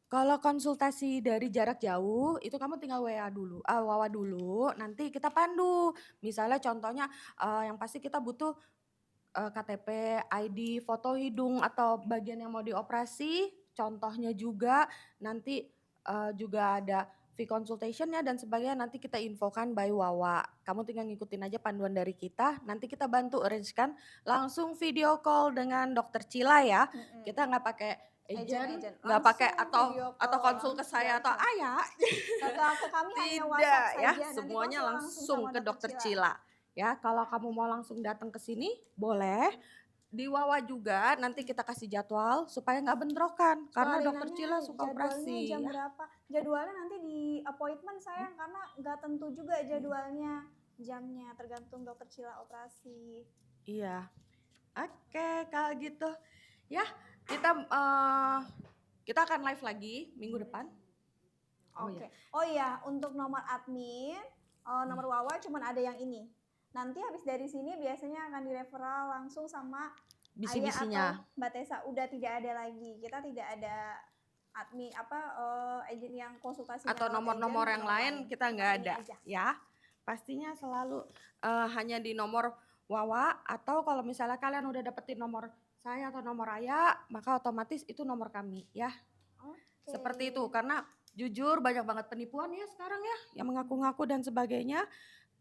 Kalau konsultasi dari jarak jauh, itu kamu tinggal WA dulu, Wawa dulu, nanti kita pandu. Misalnya contohnya yang pasti kita butuh KTP, ID, foto hidung atau bagian yang mau dioperasi, contohnya juga nanti juga ada fee consultation-nya dan sebagainya nanti kita infokan by Wawa. Kamu tinggal ngikutin aja panduan dari kita, nanti kita bantu arrange-kan langsung video call dengan dokter Cila ya. Kita nggak pakai agent, nggak pakai atau konsul ke saya atau ayah. Atau kami hanya Tidak WhatsApp ya, saja. Nanti semuanya konsul langsung sama ke dokter Cila. Ya, kalau kamu mau langsung datang ke sini boleh. di Wawa juga nanti kita kasih jadwal supaya nggak bentrokan karena dokter Kelainannya Cila suka jadwalnya operasi. jam Ya. berapa? Jadwalnya nanti di appointment sayang karena nggak tentu juga jadwalnya jamnya tergantung dokter Cila operasi. Iya. Oke, kalau gitu ya kita akan live lagi minggu depan. Oh Oke. iya. Oh iya, untuk nomor admin, nomor Wawa cuman ada yang ini. Nanti habis dari sini biasanya akan direferal langsung sama Ayah Bisi-bisinya. atau Mbak Tessa. Udah tidak ada lagi. Kita tidak ada admin agent yang konsultasi Atau lewat nomor-nomor agent yang atau lain kita nggak Ini ada aja. ya. Pastinya selalu hanya di nomor Wawa atau kalau misalnya kalian udah dapetin nomor saya atau nomor Ayah, maka otomatis itu nomor kami ya. Oke. Seperti itu karena jujur banyak banget penipuan ya sekarang ya yang mengaku-ngaku dan sebagainya.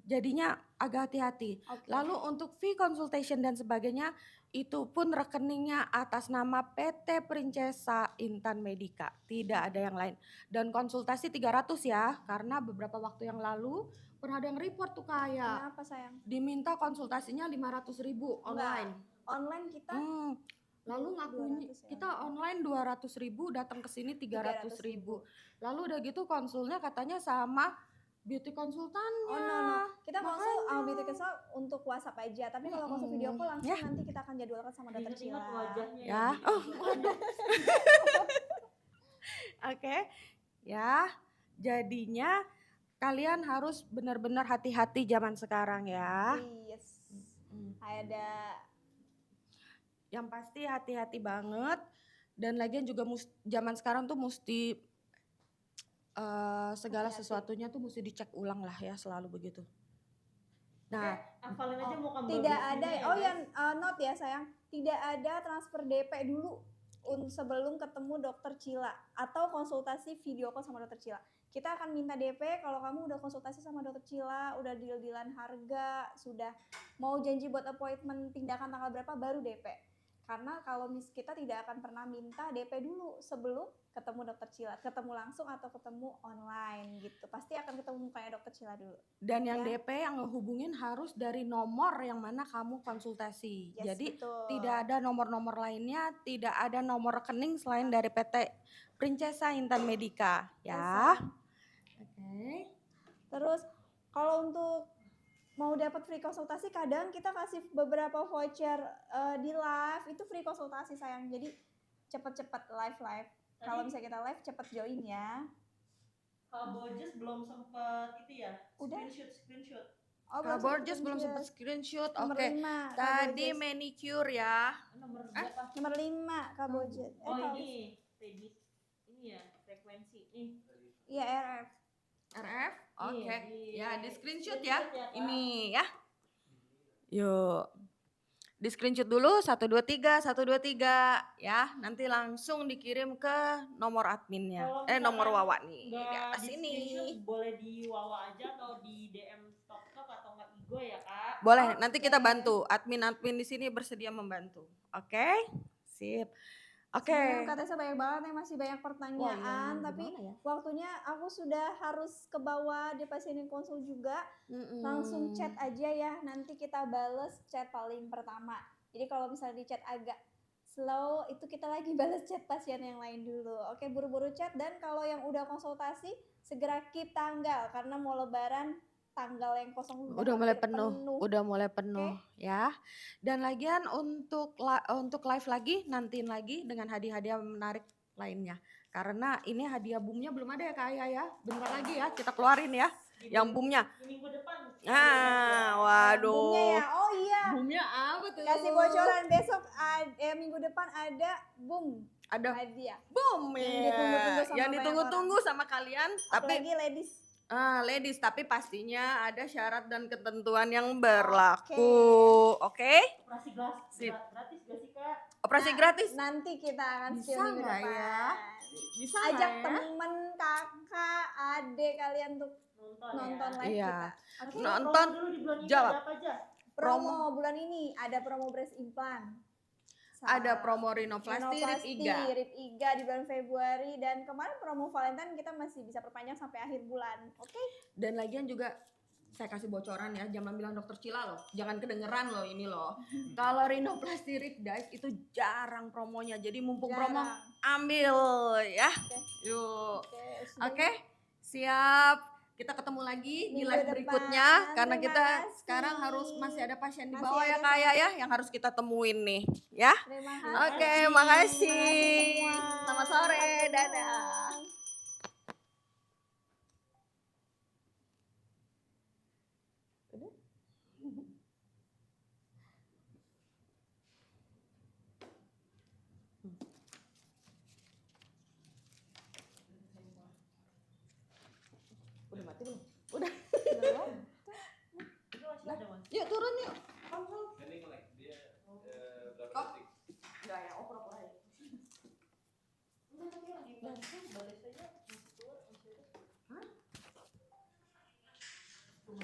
Jadinya agak hati-hati. Oke. Lalu untuk fee consultation dan sebagainya itu pun rekeningnya atas nama PT Princesa Intan Medica. Tidak ada yang lain. Dan konsultasi 300 ya karena beberapa waktu yang lalu pernah ada yang report tuh kayak Kenapa sayang? diminta konsultasinya 500.000 online. Online kita Lalu ngakunya 200 ya. kita online 200.000 datang ke sini 300.000. Lalu udah gitu konsulnya katanya sama beauty konsultannya. Oh no. Kita konsul Makanya. beauty consult untuk WhatsApp aja. Tapi kalau konsul video call langsung Ya. nanti kita akan jadwalkan sama dokter Ingat-ingat Cila. wajahnya Ya. gitu. Oh, waduh. Oke. Ya. Jadinya kalian harus benar-benar hati-hati zaman sekarang ya. Yes. Ada Yang pasti hati-hati banget dan lagian juga zaman sekarang tuh mesti segala Hati-hati. sesuatunya tuh mesti dicek ulang lah ya, selalu begitu. Nah, Hafalin aja mau kamu tidak ada note ya sayang, tidak ada transfer DP dulu sebelum ketemu dokter Cila atau konsultasi video call sama dokter Cila. Kita akan minta DP kalau kamu udah konsultasi sama dokter Cila, udah deal-dealan harga, sudah mau janji buat appointment tindakan tanggal berapa baru DP. Karena kalau kita tidak akan pernah minta DP dulu sebelum ketemu dokter Cila, ketemu langsung atau ketemu online gitu. Pasti akan ketemu mukanya dokter Cila dulu. dan yang Ya. DP yang ngehubungin harus dari nomor yang mana kamu konsultasi. Yes, Jadi betul. tidak ada nomor-nomor lainnya, tidak ada nomor rekening selain dari PT Princesa Intan Medica ya. Oke. Terus kalau untuk mau dapat free konsultasi kadang kita kasih beberapa voucher di live itu free konsultasi sayang. Jadi cepet-cepet live. Kalau misalnya kita live cepet join ya. Kak Borges belum sempet itu ya? Udah. Screenshot. Kak Borges belum sempat screenshot. Nomor Oke. 5. Tadi manicure ya. Nomor berapa? Nomor 5 Kak Borges. Oh ini Redis. Ini ya frekuensi. Iya RF. RF. Oke. Ya, di screenshot Screenshot ya. ya, Kak. Ini ya. Yuk. Di screenshot dulu 123 ya. Nanti langsung dikirim ke nomor adminnya. Kalau Nomor misalkan Wawa nih di Nggak atas di ini. screenshot, boleh di Wawa aja atau di DM Tok atau nggak Igo ya Kak? Boleh, nanti kita bantu. Admin di sini bersedia membantu. Oke? Sip. Oke. Sebenarnya Kak Tessa banyak banget nih, masih banyak pertanyaan, Wah, iya, tapi gimana ya? waktunya aku sudah harus ke bawah di pasienin konsul juga. Langsung chat aja ya, nanti kita bales chat paling pertama. Jadi kalau misalnya di chat agak slow, itu kita lagi bales chat pasien yang lain dulu. Oke, buru-buru chat, dan kalau yang udah konsultasi segera keep tanggal karena mau lebaran tanggal yang kosong Udah mulai hampir penuh ya. Dan lagian untuk live lagi nantiin lagi dengan hadiah-hadiah menarik lainnya. Karena ini hadiah boomnya belum ada ya Kak Aya ya. Bentar lagi ya kita keluarin ya. Yang boomnya. Di minggu depan. Waduh. Boomnya ya, oh iya. Boomnya apa tuh? Kasih bocoran besok minggu depan ada boom Ada hadiah. boom Yang ditunggu-tunggu sama yang banyak ditunggu-tunggu sama kalian. Tapi Apalagi ladies. ladies, tapi pastinya ada syarat dan ketentuan yang berlaku. Oke? Operasi Sip. gratis gak sih Kak? Operasi Nah, gratis. Nanti kita akan Bisa spill minggu nggak depan. ya? Bisa Ajak nggak ya? temen, kakak, adik kalian untuk nonton ya. live Iya. kita. Oke. Nonton, Promo dulu di bulan ini jawab. ada apa aja? Promo bulan ini ada promo breast implant. Ada promo rinoplasti, Rip Iga di bulan Februari, dan kemarin promo Valentine kita masih bisa perpanjang sampai akhir bulan. Oke? Dan lagian juga saya kasih bocoran ya, jangan bilang dokter Cila loh, jangan kedengeran loh ini loh. Kalau rhinoplasty rhabdoid itu jarang promonya, jadi mumpung promo ambil ya. Yuk, oke, siap. Kita ketemu lagi di live berikutnya karena kita sekarang harus masih ada pasien di bawah ya kayak ya yang harus kita temuin nih ya. Oke, makasih. Selamat sore, dadah. Udah mati belum? Udah. Itu masih ada mas. Yuk turun yuk. Ini like dia berapa Oh. detik? Enggak ya, opera-opera ya. Baris aja masih keluar masih ada.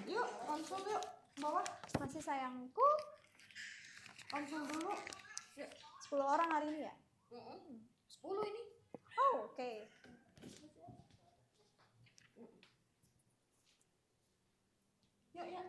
Yuk, konsul yuk. Bawah. Masih sayangku, Konsul dulu. 10 orang hari ini ya? 10 ini. Oh, oke. Yuk ya.